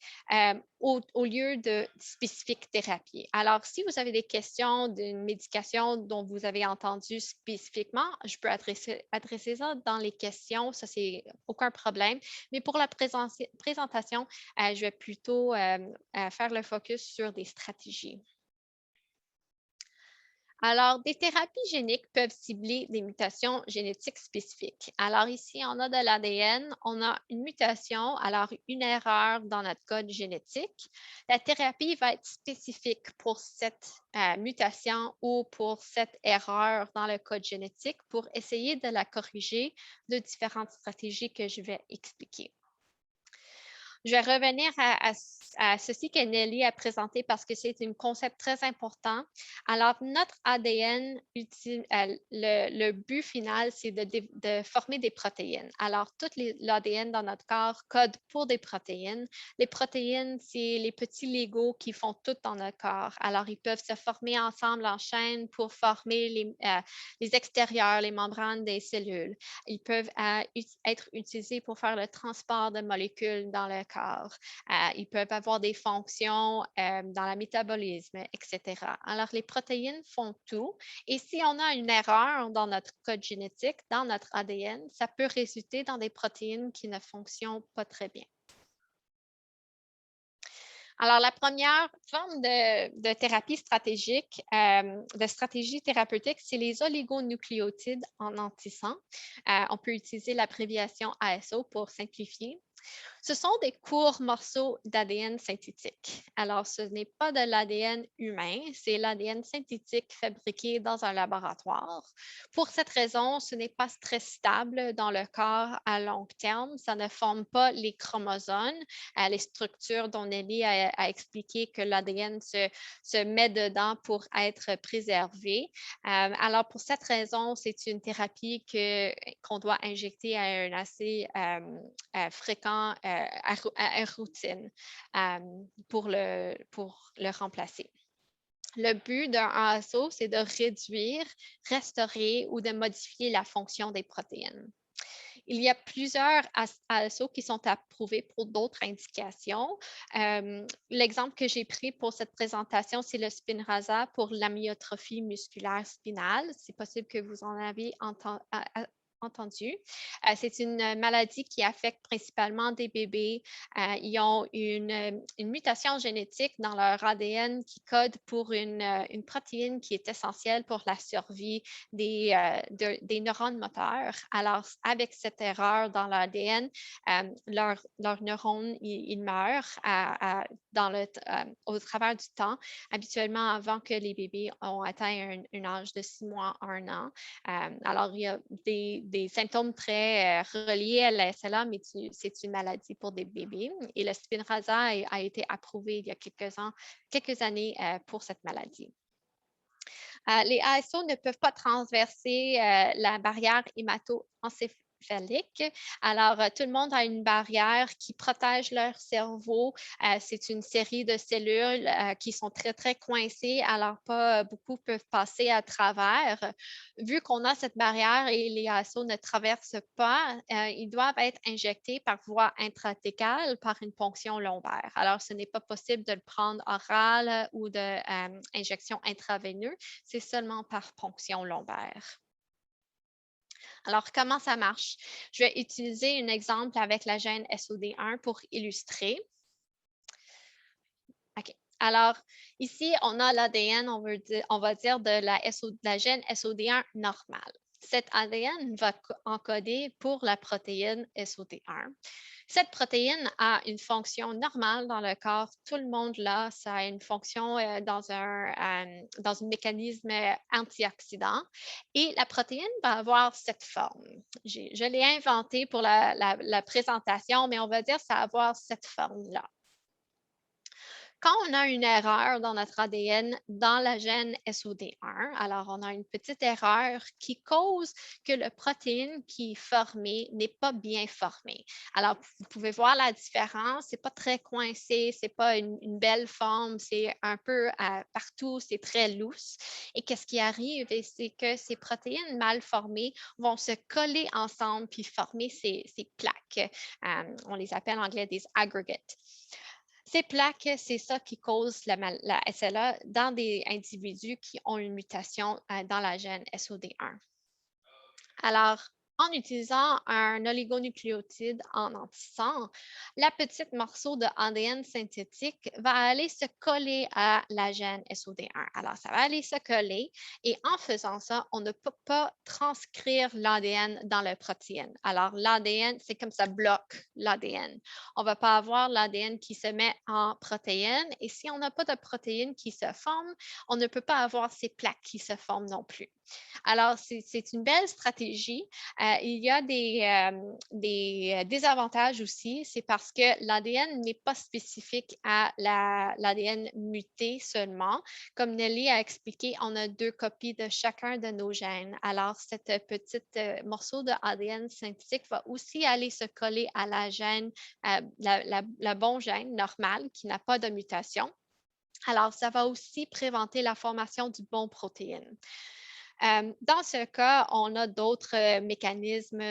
au lieu de spécifiques thérapies. Alors, si vous avez des questions d'une médication dont vous avez entendu spécifiquement, je peux adresser ça dans les questions, ça, c'est aucun problème. Mais pour la présentation, je vais plutôt faire le focus sur des stratégies. Alors, des thérapies géniques peuvent cibler des mutations génétiques spécifiques. Alors ici, on a de l'ADN, on a une mutation, alors une erreur dans notre code génétique. La thérapie va être spécifique pour cette mutation ou pour cette erreur dans le code génétique pour essayer de la corriger de différentes stratégies que je vais expliquer. Je vais revenir à ceci que Nelly a présenté parce que c'est un concept très important. Alors, notre ADN, le but final, c'est de former des protéines. Alors, tout l'ADN dans notre corps code pour des protéines. Les protéines, c'est les petits Legos qui font tout dans notre corps. Alors, ils peuvent se former ensemble en chaîne pour former les extérieurs, les membranes des cellules. Ils peuvent être utilisés pour faire le transport de molécules dans le corps. Ils peuvent avoir des fonctions dans le métabolisme, etc. Alors, les protéines font tout. Et si on a une erreur dans notre code génétique, dans notre ADN, ça peut résulter dans des protéines qui ne fonctionnent pas très bien. Alors, la première forme de thérapie stratégique, de stratégie thérapeutique, c'est les oligonucléotides en antisang. On peut utiliser l'abréviation ASO pour simplifier. Ce sont des courts morceaux d'ADN synthétique. Alors, ce n'est pas de l'ADN humain, c'est l'ADN synthétique fabriqué dans un laboratoire. Pour cette raison, ce n'est pas très stable dans le corps à long terme. Ça ne forme pas les chromosomes, les structures dont Nelly a expliqué que l'ADN se met dedans pour être préservé. Alors, pour cette raison, c'est une thérapie qu'on doit injecter à un assez fréquent, à routine pour le remplacer. Le but d'un ASO, c'est de réduire, restaurer ou de modifier la fonction des protéines. Il y a plusieurs ASO qui sont approuvés pour d'autres indications. L'exemple que j'ai pris pour cette présentation, c'est le Spinraza pour l'amyotrophie musculaire spinale. C'est possible que vous en avez entendu. C'est une maladie qui affecte principalement des bébés. Ils ont une mutation génétique dans leur ADN qui code pour une protéine qui est essentielle pour la survie des neurones moteurs. Alors, avec cette erreur dans l'ADN, leurs neurones, ils meurent au travers du temps, habituellement avant que les bébés ont atteint un âge de 6 mois, 1 an. Alors, il y a des symptômes très reliés à la SLA, mais c'est une maladie pour des bébés. Et le Spinraza a été approuvé il y a quelques années pour cette maladie. Les ASO ne peuvent pas transverser la barrière hémato-encéphalique. Alors, tout le monde a une barrière qui protège leur cerveau. C'est une série de cellules qui sont très, très coincées, alors pas beaucoup peuvent passer à travers. Vu qu'on a cette barrière et les ASO ne traversent pas, ils doivent être injectés par voie intrathécale par une ponction lombaire. Alors, ce n'est pas possible de le prendre oral ou d'injection intraveineuse, c'est seulement par ponction lombaire. Alors, comment ça marche? Je vais utiliser un exemple avec la gène SOD1 pour illustrer. OK. Alors, ici, on a l'ADN, on va dire, de la gène SOD1 normale. Cet ADN va encoder pour la protéine SOD1. Cette protéine a une fonction normale dans le corps. Tout le monde là, ça a une fonction dans un mécanisme antioxydant. Et la protéine va avoir cette forme. Je l'ai inventée pour la présentation, mais on va dire que ça va avoir cette forme-là. Quand on a une erreur dans notre ADN dans la gène SOD1, alors on a une petite erreur qui cause que la protéine qui est formée n'est pas bien formée. Alors, vous pouvez voir la différence, c'est pas très coincé, c'est pas une belle forme, c'est un peu partout, c'est très loose. Et qu'est-ce qui arrive? C'est que ces protéines mal formées vont se coller ensemble puis former ces plaques. On les appelle en anglais des aggregates. Ces plaques, c'est ça qui cause la SLA dans des individus qui ont une mutation dans la gène SOD1. Alors, en utilisant un oligonucléotide en antisense, la petite morceau de ADN synthétique va aller se coller à la gène SOD1. Alors, ça va aller se coller et en faisant ça, on ne peut pas transcrire l'ADN dans la protéine. Alors, l'ADN, c'est comme ça bloque l'ADN. On ne va pas avoir l'ADN qui se met en protéine et si on n'a pas de protéine qui se forme, on ne peut pas avoir ces plaques qui se forment non plus. Alors, c'est une belle stratégie. Il y a des désavantages aussi. C'est parce que l'ADN n'est pas spécifique à l'ADN muté seulement. Comme Nelly a expliqué, on a 2 copies de chacun de nos gènes. Alors, cette petite morceau de ADN synthétique va aussi aller se coller à la gène, la bonne gène normale qui n'a pas de mutation. Alors, ça va aussi prévenir la formation du bon protéine. Dans ce cas, on a d'autres mécanismes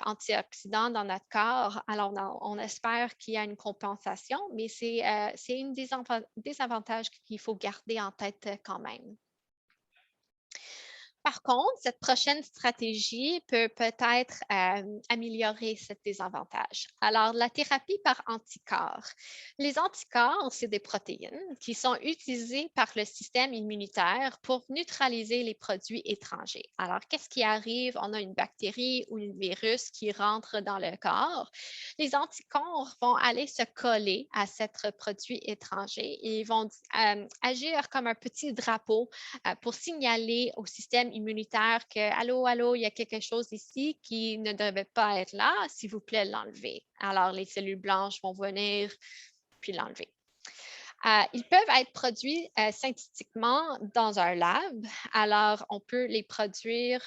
antioxydants dans notre corps. Alors, on espère qu'il y a une compensation, mais c'est un désavantage qu'il faut garder en tête quand même. Par contre, cette prochaine stratégie peut peut-être améliorer ce désavantage. Alors, la thérapie par anticorps. Les anticorps, c'est des protéines qui sont utilisées par le système immunitaire pour neutraliser les produits étrangers. Alors, qu'est-ce qui arrive? On a une bactérie ou un virus qui rentre dans le corps. Les anticorps vont aller se coller à ce produit étranger et ils vont agir comme un petit drapeau pour signaler au système immunitaire que allô, allô, il y a quelque chose ici qui ne devait pas être là, s'il vous plaît, l'enlever. Alors, les cellules blanches vont venir puis l'enlever. Ils peuvent être produits synthétiquement dans un lab. Alors, on peut les produire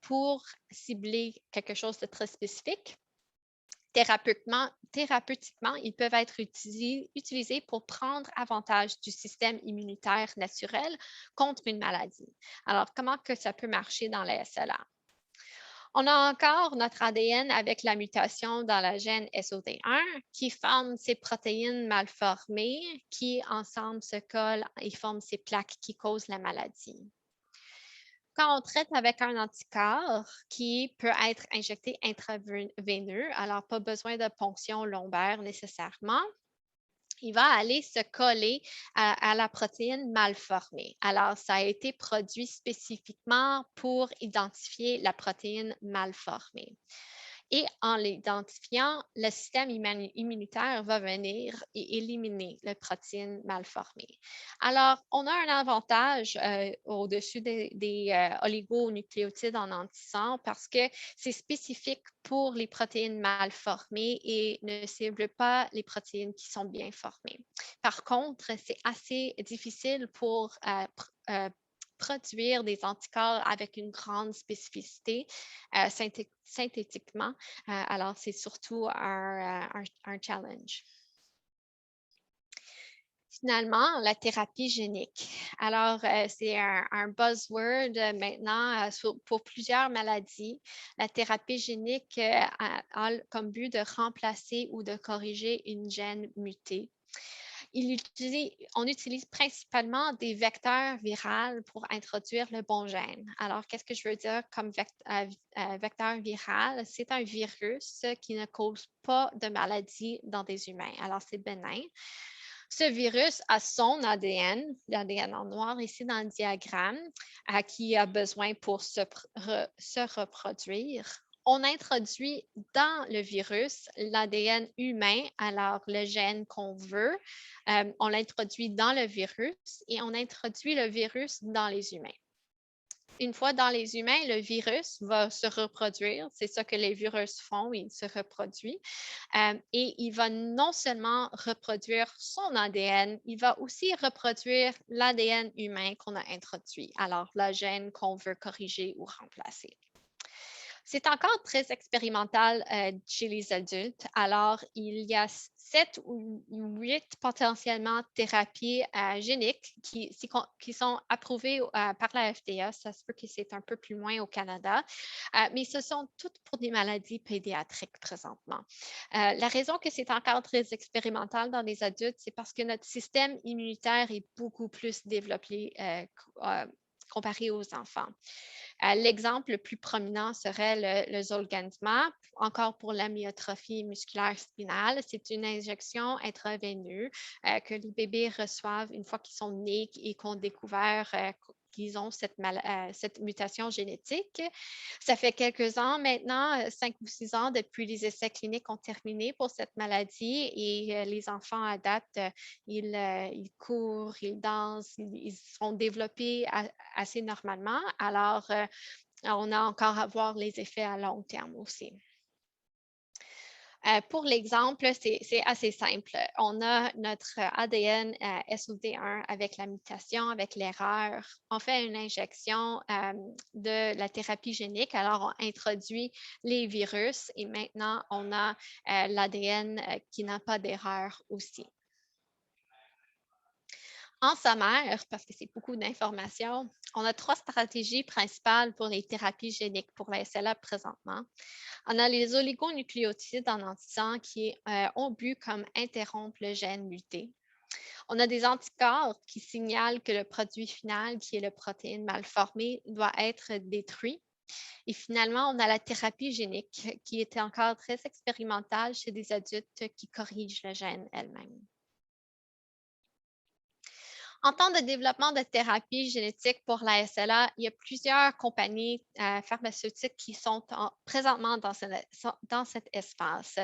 pour cibler quelque chose de très spécifique. Thérapeutiquement, ils peuvent être utilisés pour prendre avantage du système immunitaire naturel contre une maladie. Alors, comment que ça peut marcher dans la SLA? On a encore notre ADN avec la mutation dans la gène SOD1 qui forme ces protéines mal formées qui ensemble se collent et forment ces plaques qui causent la maladie. Quand on traite avec un anticorps qui peut être injecté intraveineux, alors pas besoin de ponction lombaire nécessairement, il va aller se coller à la protéine mal formée. Alors, ça a été produit spécifiquement pour identifier la protéine mal formée. Et en l'identifiant, le système immunitaire va venir et éliminer les protéines mal formées. Alors, on a un avantage au-dessus des oligonucléotides en antisang parce que c'est spécifique pour les protéines mal formées et ne cible pas les protéines qui sont bien formées. Par contre, c'est assez difficile pour produire des anticorps avec une grande spécificité synthétiquement. Alors, c'est surtout un challenge. Finalement, la thérapie génique. Alors, c'est un buzzword maintenant pour plusieurs maladies. La thérapie génique a comme but de remplacer ou de corriger une gène mutée. On utilise principalement des vecteurs viraux pour introduire le bon gène. Alors, qu'est-ce que je veux dire comme vecteur viral? C'est un virus qui ne cause pas de maladie dans des humains. Alors, c'est bénin. Ce virus a son ADN, l'ADN en noir ici dans le diagramme, qui a besoin pour se reproduire. On introduit dans le virus l'ADN humain, alors le gène qu'on veut, on l'introduit dans le virus et on introduit le virus dans les humains. Une fois dans les humains, le virus va se reproduire. C'est ça que les virus font, il se reproduit. Et il va non seulement reproduire son ADN, il va aussi reproduire l'ADN humain qu'on a introduit, alors le gène qu'on veut corriger ou remplacer. C'est encore très expérimental chez les adultes. Alors, il y a 7 ou 8 potentiellement thérapies géniques qui sont approuvées par la FDA. Ça se peut que c'est un peu plus loin au Canada, mais ce sont toutes pour des maladies pédiatriques présentement. La raison que c'est encore très expérimental dans les adultes, c'est parce que notre système immunitaire est beaucoup plus développé comparé aux enfants. L'exemple le plus prominent serait le Zolgensma, encore pour l'amyotrophie musculaire spinale. C'est une injection intraveineuse que les bébés reçoivent une fois qu'ils sont nés et qu'on découvert qu'ils ont cette mutation génétique. Ça fait quelques ans maintenant, 5 ou 6 ans, depuis les essais cliniques ont terminé pour cette maladie et les enfants à date, ils courent, ils dansent, ils sont développés assez normalement. Alors, on a encore à voir les effets à long terme aussi. Pour l'exemple, c'est assez simple. On a notre ADN SOD1 avec la mutation, avec l'erreur. On fait une injection de la thérapie génique. Alors, on introduit les virus et maintenant, on a l'ADN qui n'a pas d'erreur aussi. En sommaire, parce que c'est beaucoup d'informations, on a 3 stratégies principales pour les thérapies géniques pour la SLA présentement. On a les oligonucléotides en antisang qui ont but comme interrompre le gène muté. On a des anticorps qui signalent que le produit final, qui est la protéine mal formée, doit être détruit. Et finalement, on a la thérapie génique qui était encore très expérimentale chez des adultes qui corrigent le gène elle-même. En temps de développement de thérapie génétique pour la SLA, il y a plusieurs compagnies pharmaceutiques qui sont présentement dans cet espace.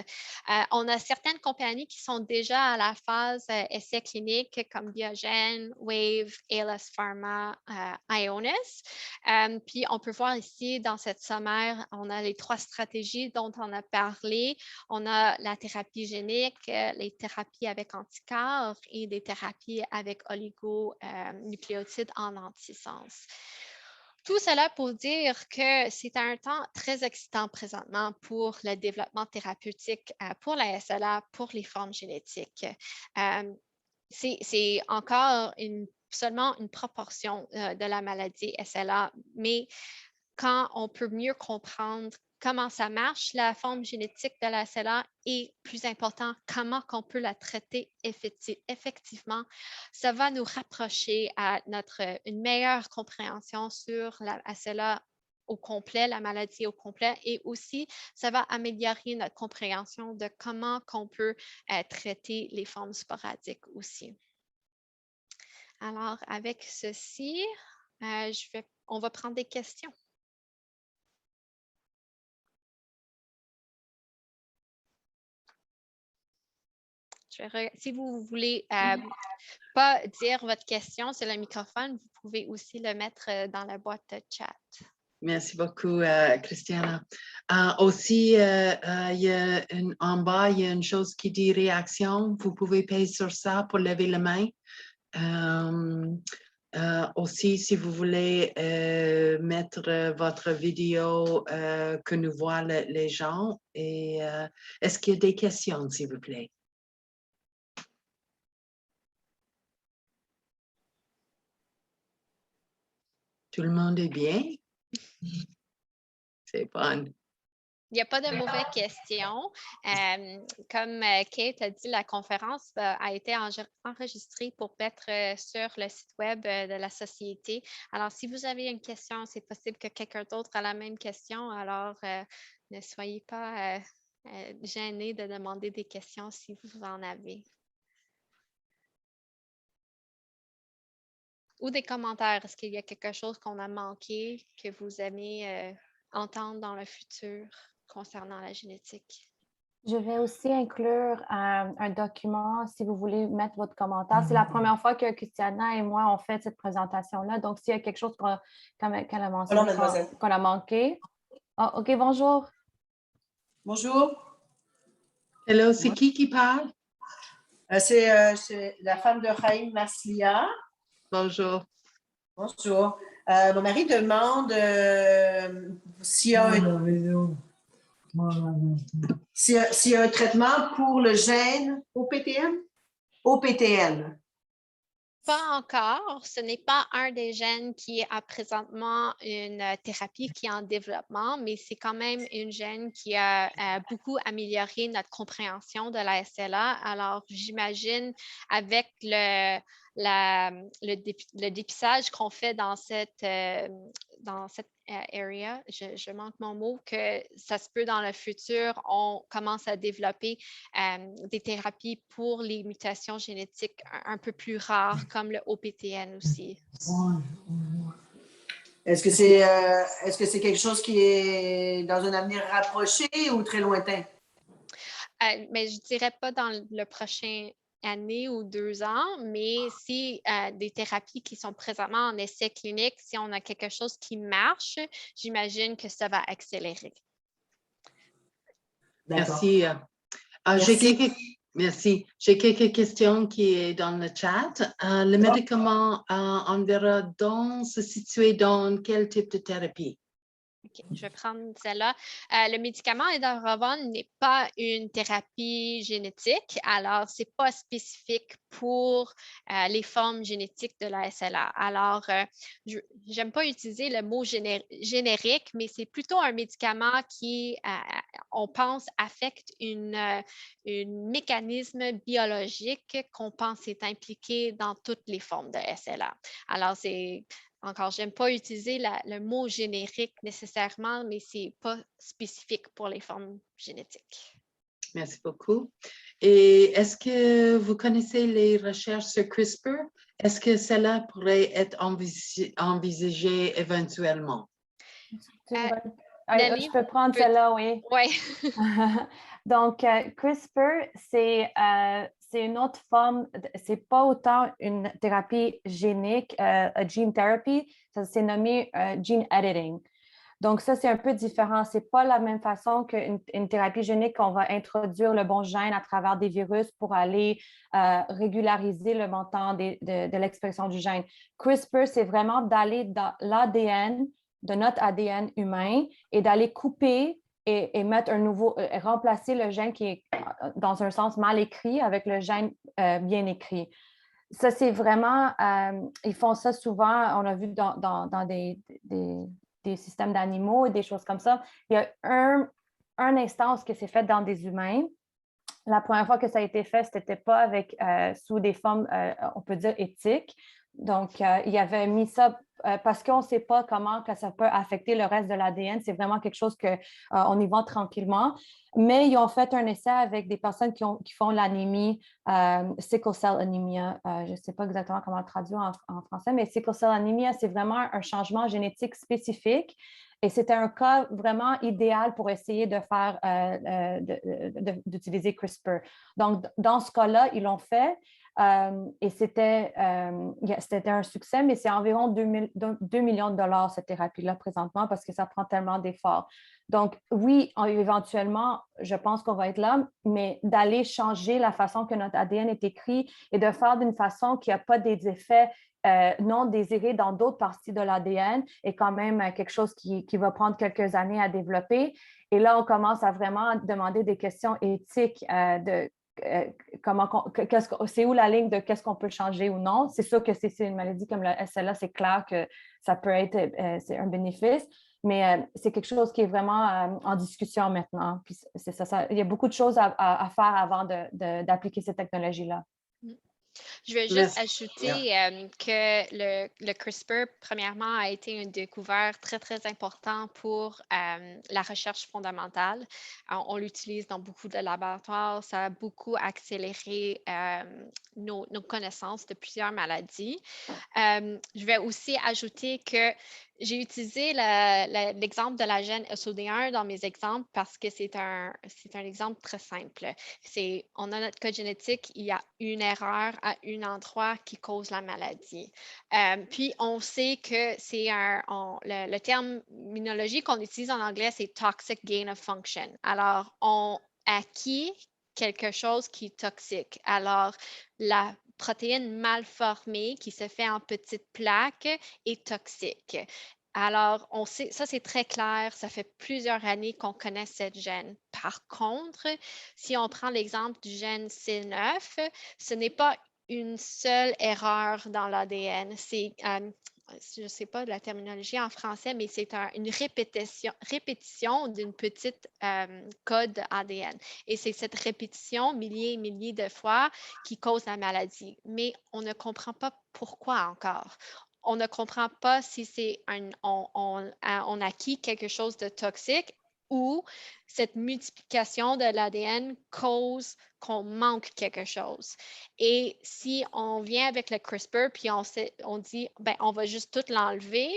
On a certaines compagnies qui sont déjà à la phase essai clinique comme Biogen, Wave, ALS Pharma, Ionis. Puis on peut voir ici dans cette sommaire, on a les 3 stratégies dont on a parlé. On a la thérapie génique, les thérapies avec anticorps et des thérapies avec oligonucléotides en antisens. Tout cela pour dire que c'est un temps très excitant présentement pour le développement thérapeutique pour la SLA, pour les formes génétiques. C'est encore seulement une proportion de la maladie SLA, mais quand on peut mieux comprendre comment ça marche, la forme génétique de la SLA, et plus important, comment on peut la traiter effectivement, ça va nous rapprocher à une meilleure compréhension sur la SLA au complet, la maladie au complet, et aussi, ça va améliorer notre compréhension de comment on peut traiter les formes sporadiques aussi. Alors, avec ceci, on va prendre des questions. Si vous voulez pas dire votre question sur le microphone, vous pouvez aussi le mettre dans la boîte de chat. Merci beaucoup, Christiana. Aussi, en bas, il y a une chose qui dit réaction. Vous pouvez payer sur ça pour lever la main. Aussi, si vous voulez mettre votre vidéo que nous voient les gens. Et est-ce qu'il y a des questions, s'il vous plaît? Tout le monde est bien? C'est bon. Il n'y a pas de mauvaises questions. Comme Kate a dit, la conférence a été enregistrée pour mettre sur le site web de la société. Alors, si vous avez une question, c'est possible que quelqu'un d'autre a la même question. Alors, ne soyez pas gênés de demander des questions si vous en avez. Ou des commentaires. Est-ce qu'il y a quelque chose qu'on a manqué que vous aimez entendre dans le futur concernant la génétique? Je vais aussi inclure un document si vous voulez mettre votre commentaire. C'est la première fois que Christiana et moi on fait cette présentation-là. Donc, s'il y a quelque chose qu'elle a mentionné qu'on a manqué. Oh, OK, bonjour. Bonjour. Hello, c'est qui parle? C'est la femme de Chaim Maslia. Bonjour. Bonjour. Mon mari demande s'il y a un traitement pour le gène OPTN? OPTN. Pas encore. Ce n'est pas un des gènes qui a présentement une thérapie qui est en développement, mais c'est quand même une gène qui a beaucoup amélioré notre compréhension de la SLA. Alors, j'imagine avec le dépistage qu'on fait dans cette area, je manque mon mot, que ça se peut dans le futur, on commence à développer des thérapies pour les mutations génétiques un peu plus rares, comme le OPTN aussi. Est-ce que c'est quelque chose qui est dans un avenir rapproché ou très lointain? Mais je ne dirais pas dans le prochain année ou 2 ans, mais si des thérapies qui sont présentement en essai clinique, si on a quelque chose qui marche, j'imagine que ça va accélérer. Merci. Merci. J'ai quelques questions qui sont dans le chat. Le médicament on verra se situer dans quel type de thérapie? Okay, je vais prendre celle-là. Le médicament Edaravone n'est pas une thérapie génétique, alors ce n'est pas spécifique pour les formes génétiques de la SLA. Alors, je n'aime pas utiliser le mot générique, mais c'est plutôt un médicament qui, on pense affecte un mécanisme biologique qu'on pense est impliqué dans toutes les formes de SLA. Alors, encore, j'aime pas utiliser le mot générique nécessairement, mais c'est pas spécifique pour les formes génétiques. Merci beaucoup. Et est-ce que vous connaissez les recherches sur CRISPR? Est-ce que cela pourrait être envisagé éventuellement? Nelly, Je peux prendre celle-là, oui. Oui. Donc, CRISPR, c'est une autre forme, c'est pas autant une thérapie génique, gene therapy, ça c'est nommé gene editing. Donc, ça, c'est un peu différent. Ce n'est pas la même façon qu'une thérapie génique qu'on va introduire le bon gène à travers des virus pour aller régulariser le montant de l'expression du gène. CRISPR, c'est vraiment d'aller dans l'ADN, de notre ADN humain, et d'aller couper et mettre remplacer le gène qui est, dans un sens, mal écrit avec le gène bien écrit. Ça, c'est vraiment, ils font ça souvent, on a vu dans des systèmes d'animaux et des choses comme ça. Il y a un instance que c'est fait dans des humains. La première fois que ça a été fait, ce n'était pas sous des formes, on peut dire, éthiques. Donc, il avait mis ça parce qu'on ne sait pas comment que ça peut affecter le reste de l'ADN. C'est vraiment quelque chose qu'on y va tranquillement. Mais ils ont fait un essai avec des personnes qui font l'anémie, sickle cell anemia. Je ne sais pas exactement comment le traduire en français, mais sickle cell anemia, c'est vraiment un changement génétique spécifique. Et c'était un cas vraiment idéal pour essayer de faire, d'utiliser CRISPR. Donc, dans ce cas-là, ils l'ont fait. Et c'était un succès, mais c'est environ 2 millions de dollars cette thérapie-là présentement parce que ça prend tellement d'efforts. Donc, oui, éventuellement, je pense qu'on va être là, mais d'aller changer la façon que notre ADN est écrit et de faire d'une façon qui n'a pas des effets non désirés dans d'autres parties de l'ADN est quand même quelque chose qui va prendre quelques années à développer. Et là, on commence à vraiment demander des questions éthiques c'est où la ligne de qu'est-ce qu'on peut changer ou non. C'est sûr que c'est une maladie comme le SLA, c'est clair que ça peut être c'est un bénéfice, mais c'est quelque chose qui est vraiment en discussion maintenant. Puis c'est ça, il y a beaucoup de choses à faire avant d'appliquer cette technologie-là. Je vais juste ajouter que le CRISPR, premièrement, a été une découverte très, très importante pour la recherche fondamentale. On l'utilise dans beaucoup de laboratoires. Ça a beaucoup accéléré nos connaissances de plusieurs maladies. Je vais aussi ajouter que j'ai utilisé l'exemple de la gène SOD1 dans mes exemples parce que c'est un exemple très simple. On a notre code génétique, il y a une erreur à un endroit qui cause la maladie. Puis, on sait que c'est le terme immunologique qu'on utilise en anglais, c'est toxic gain of function. Alors, on acquis quelque chose qui est toxique. Alors, la protéine mal formée qui se fait en petites plaques est toxique. Alors, on sait, ça c'est très clair, ça fait plusieurs années qu'on connaît cette gène. Par contre, si on prend l'exemple du gène C9, ce n'est pas une seule erreur dans l'ADN. Je ne sais pas de la terminologie en français, mais c'est une répétition d'une petite code ADN. Et c'est cette répétition, milliers et milliers de fois, qui cause la maladie. Mais on ne comprend pas pourquoi encore. On ne comprend pas si c'est on acquis quelque chose de toxique ou cette multiplication de l'ADN cause qu'on manque quelque chose. Et si on vient avec le CRISPR puis on dit, ben, on va juste tout l'enlever,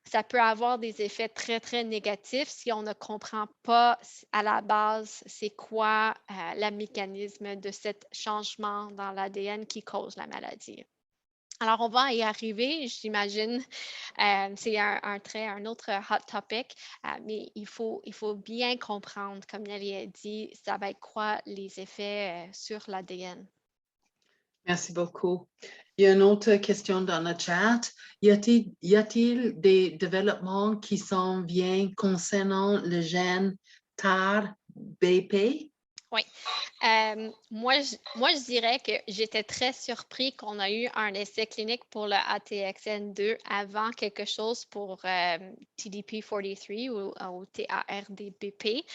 ça peut avoir des effets très, très négatifs si on ne comprend pas à la base c'est quoi le mécanisme de ce changement dans l'ADN qui cause la maladie. Alors, on va y arriver, j'imagine. C'est un autre hot topic, mais il faut bien comprendre, comme Nelly a dit, ça va être quoi les effets sur l'ADN. Merci beaucoup. Il y a une autre question dans le chat. Y a-t-il des développements qui s'en viennent concernant le gène TARBP? Oui. Moi, je dirais que j'étais très surpris qu'on a eu un essai clinique pour le ATXN2 avant quelque chose pour TDP-43 ou TARDBP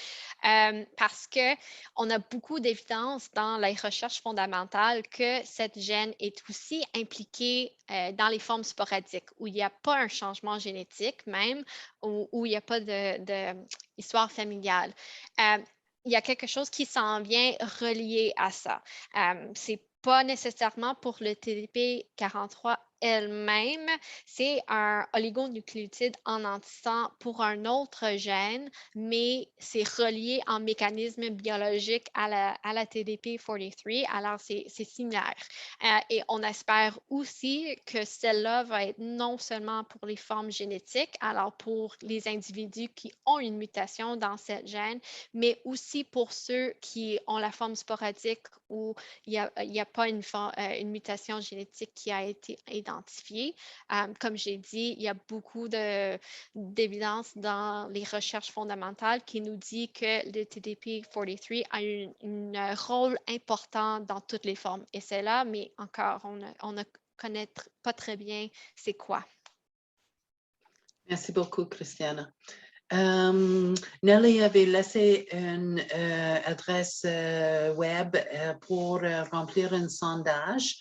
parce qu'on a beaucoup d'évidence dans les recherches fondamentales que cette gène est aussi impliquée dans les formes sporadiques où il n'y a pas un changement génétique même, où il n'y a pas de histoire familiale. Il y a quelque chose qui s'en vient relié à ça. C'est pas nécessairement pour le TDP-43 elle-même, c'est un oligonucléotide en antisense pour un autre gène, mais c'est relié en mécanisme biologique à la TDP-43, alors c'est similaire. Et on espère aussi que celle-là va être non seulement pour les formes génétiques, alors pour les individus qui ont une mutation dans cette gène, mais aussi pour ceux qui ont la forme sporadique où il n'y a pas une mutation génétique qui a été identifiée. Comme j'ai dit, il y a beaucoup d'évidence dans les recherches fondamentales qui nous dit que le TDP-43 a un rôle important dans toutes les formes. Et c'est là, mais encore, on ne connaît pas très bien c'est quoi. Merci beaucoup, Christiane. Nelly avait laissé une adresse web pour remplir un sondage.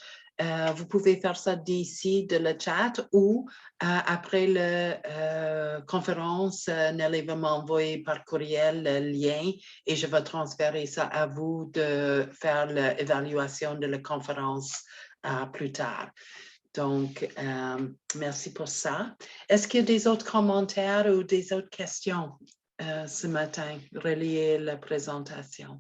Vous pouvez faire ça d'ici de le chat ou après la conférence, Nelly va m'envoyer par courriel le lien et je vais transférer ça à vous de faire l'évaluation de la conférence plus tard. Donc, merci pour ça. Est-ce qu'il y a des autres commentaires ou des autres questions ce matin reliées à la présentation?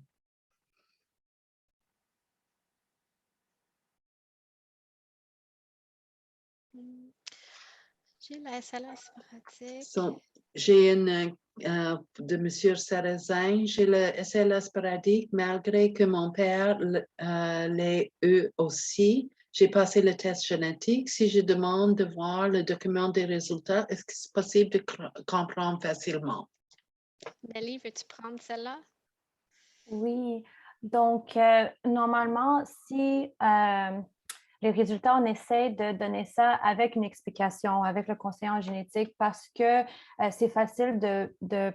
J'ai la SLA sporadique. J'ai une de M. Sarrazin, j'ai le SLA sporadique, malgré que mon père l'ait eu aussi. J'ai passé le test génétique. Si je demande de voir le document des résultats, est-ce que c'est possible de comprendre facilement? Nelly, veux-tu prendre celle-là? Oui, donc normalement, si les résultats, on essaie de donner ça avec une explication, avec le conseiller en génétique, parce que c'est facile de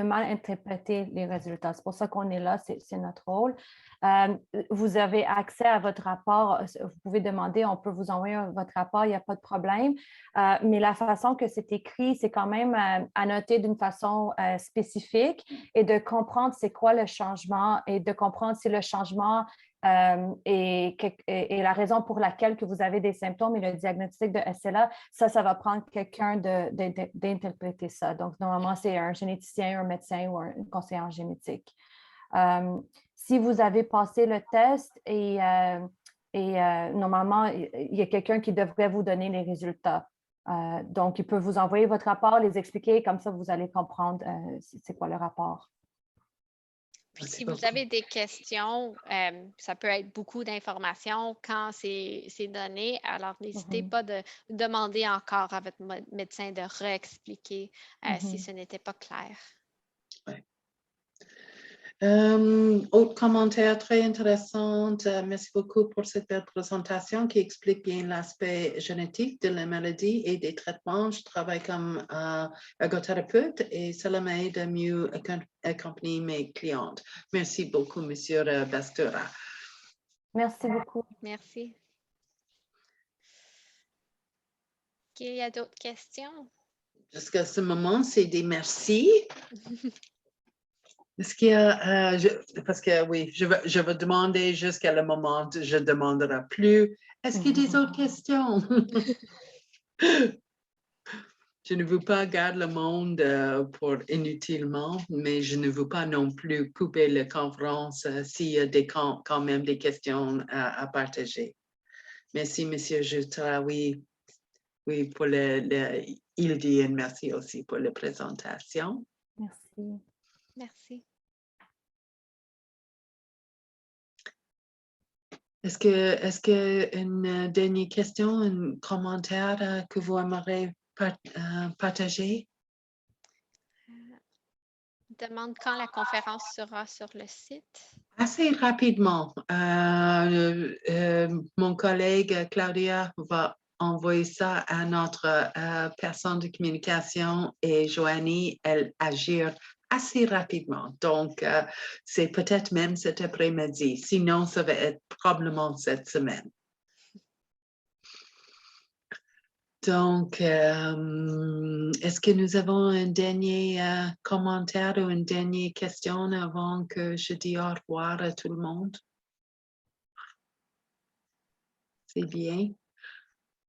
mal interpréter les résultats. C'est pour ça qu'on est là, c'est notre rôle. Vous avez accès à votre rapport, vous pouvez demander, on peut vous envoyer votre rapport, il n'y a pas de problème. Mais la façon que c'est écrit, c'est quand même à noter d'une façon spécifique et de comprendre c'est quoi le changement et de comprendre si le changement et la raison pour laquelle que vous avez des symptômes et le diagnostic de SLA, ça va prendre quelqu'un d'interpréter ça. Donc, normalement, c'est un généticien, un médecin ou un conseiller en génétique. Si vous avez passé le test et normalement, il y a quelqu'un qui devrait vous donner les résultats. Donc, il peut vous envoyer votre rapport, les expliquer, comme ça, vous allez comprendre c'est quoi le rapport. Puis si vous avez des questions, ça peut être beaucoup d'informations quand c'est donné. Alors, n'hésitez pas de demander encore à votre médecin de réexpliquer si ce n'était pas clair. Ouais. Autre commentaire très intéressant. Merci beaucoup pour cette belle présentation qui explique bien l'aspect génétique de la maladie et des traitements. Je travaille comme ergothérapeute et cela m'aide à mieux accompagner mes clientes. Merci beaucoup, Monsieur Bastura. Merci beaucoup. Merci. Est-ce qu'il y a d'autres questions? Jusqu'à ce moment, c'est des merci. Est-ce qu'il y a, parce que oui, je vais demander jusqu'à le moment où je ne demanderai plus. Est-ce qu'il y a des autres questions? Je ne veux pas garder le monde pour inutilement, mais je ne veux pas non plus couper la conférence s'il y a quand même des questions à partager. Merci, M. Jutra, oui, pour il dit et merci aussi pour la présentation. Merci. Merci. Est-ce que une dernière question, un commentaire que vous aimeriez partager? Demande quand la conférence sera sur le site. Assez rapidement. Mon collègue Claudia va envoyer ça à notre personne de communication et Joanie, elle agit assez rapidement. Donc, c'est peut-être même cet après-midi. Sinon, ça va être probablement cette semaine. Donc, est-ce que nous avons un dernier commentaire ou une dernière question avant que je dise au revoir à tout le monde? C'est bien.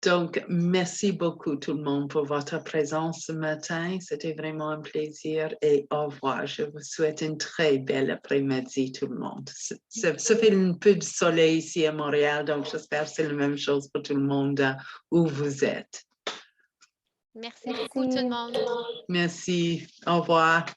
Donc, merci beaucoup tout le monde pour votre présence ce matin. C'était vraiment un plaisir et au revoir. Je vous souhaite une très belle après-midi tout le monde. Ça fait un peu de soleil ici à Montréal, donc j'espère que c'est la même chose pour tout le monde où vous êtes. Merci beaucoup tout le monde. Merci. Au revoir.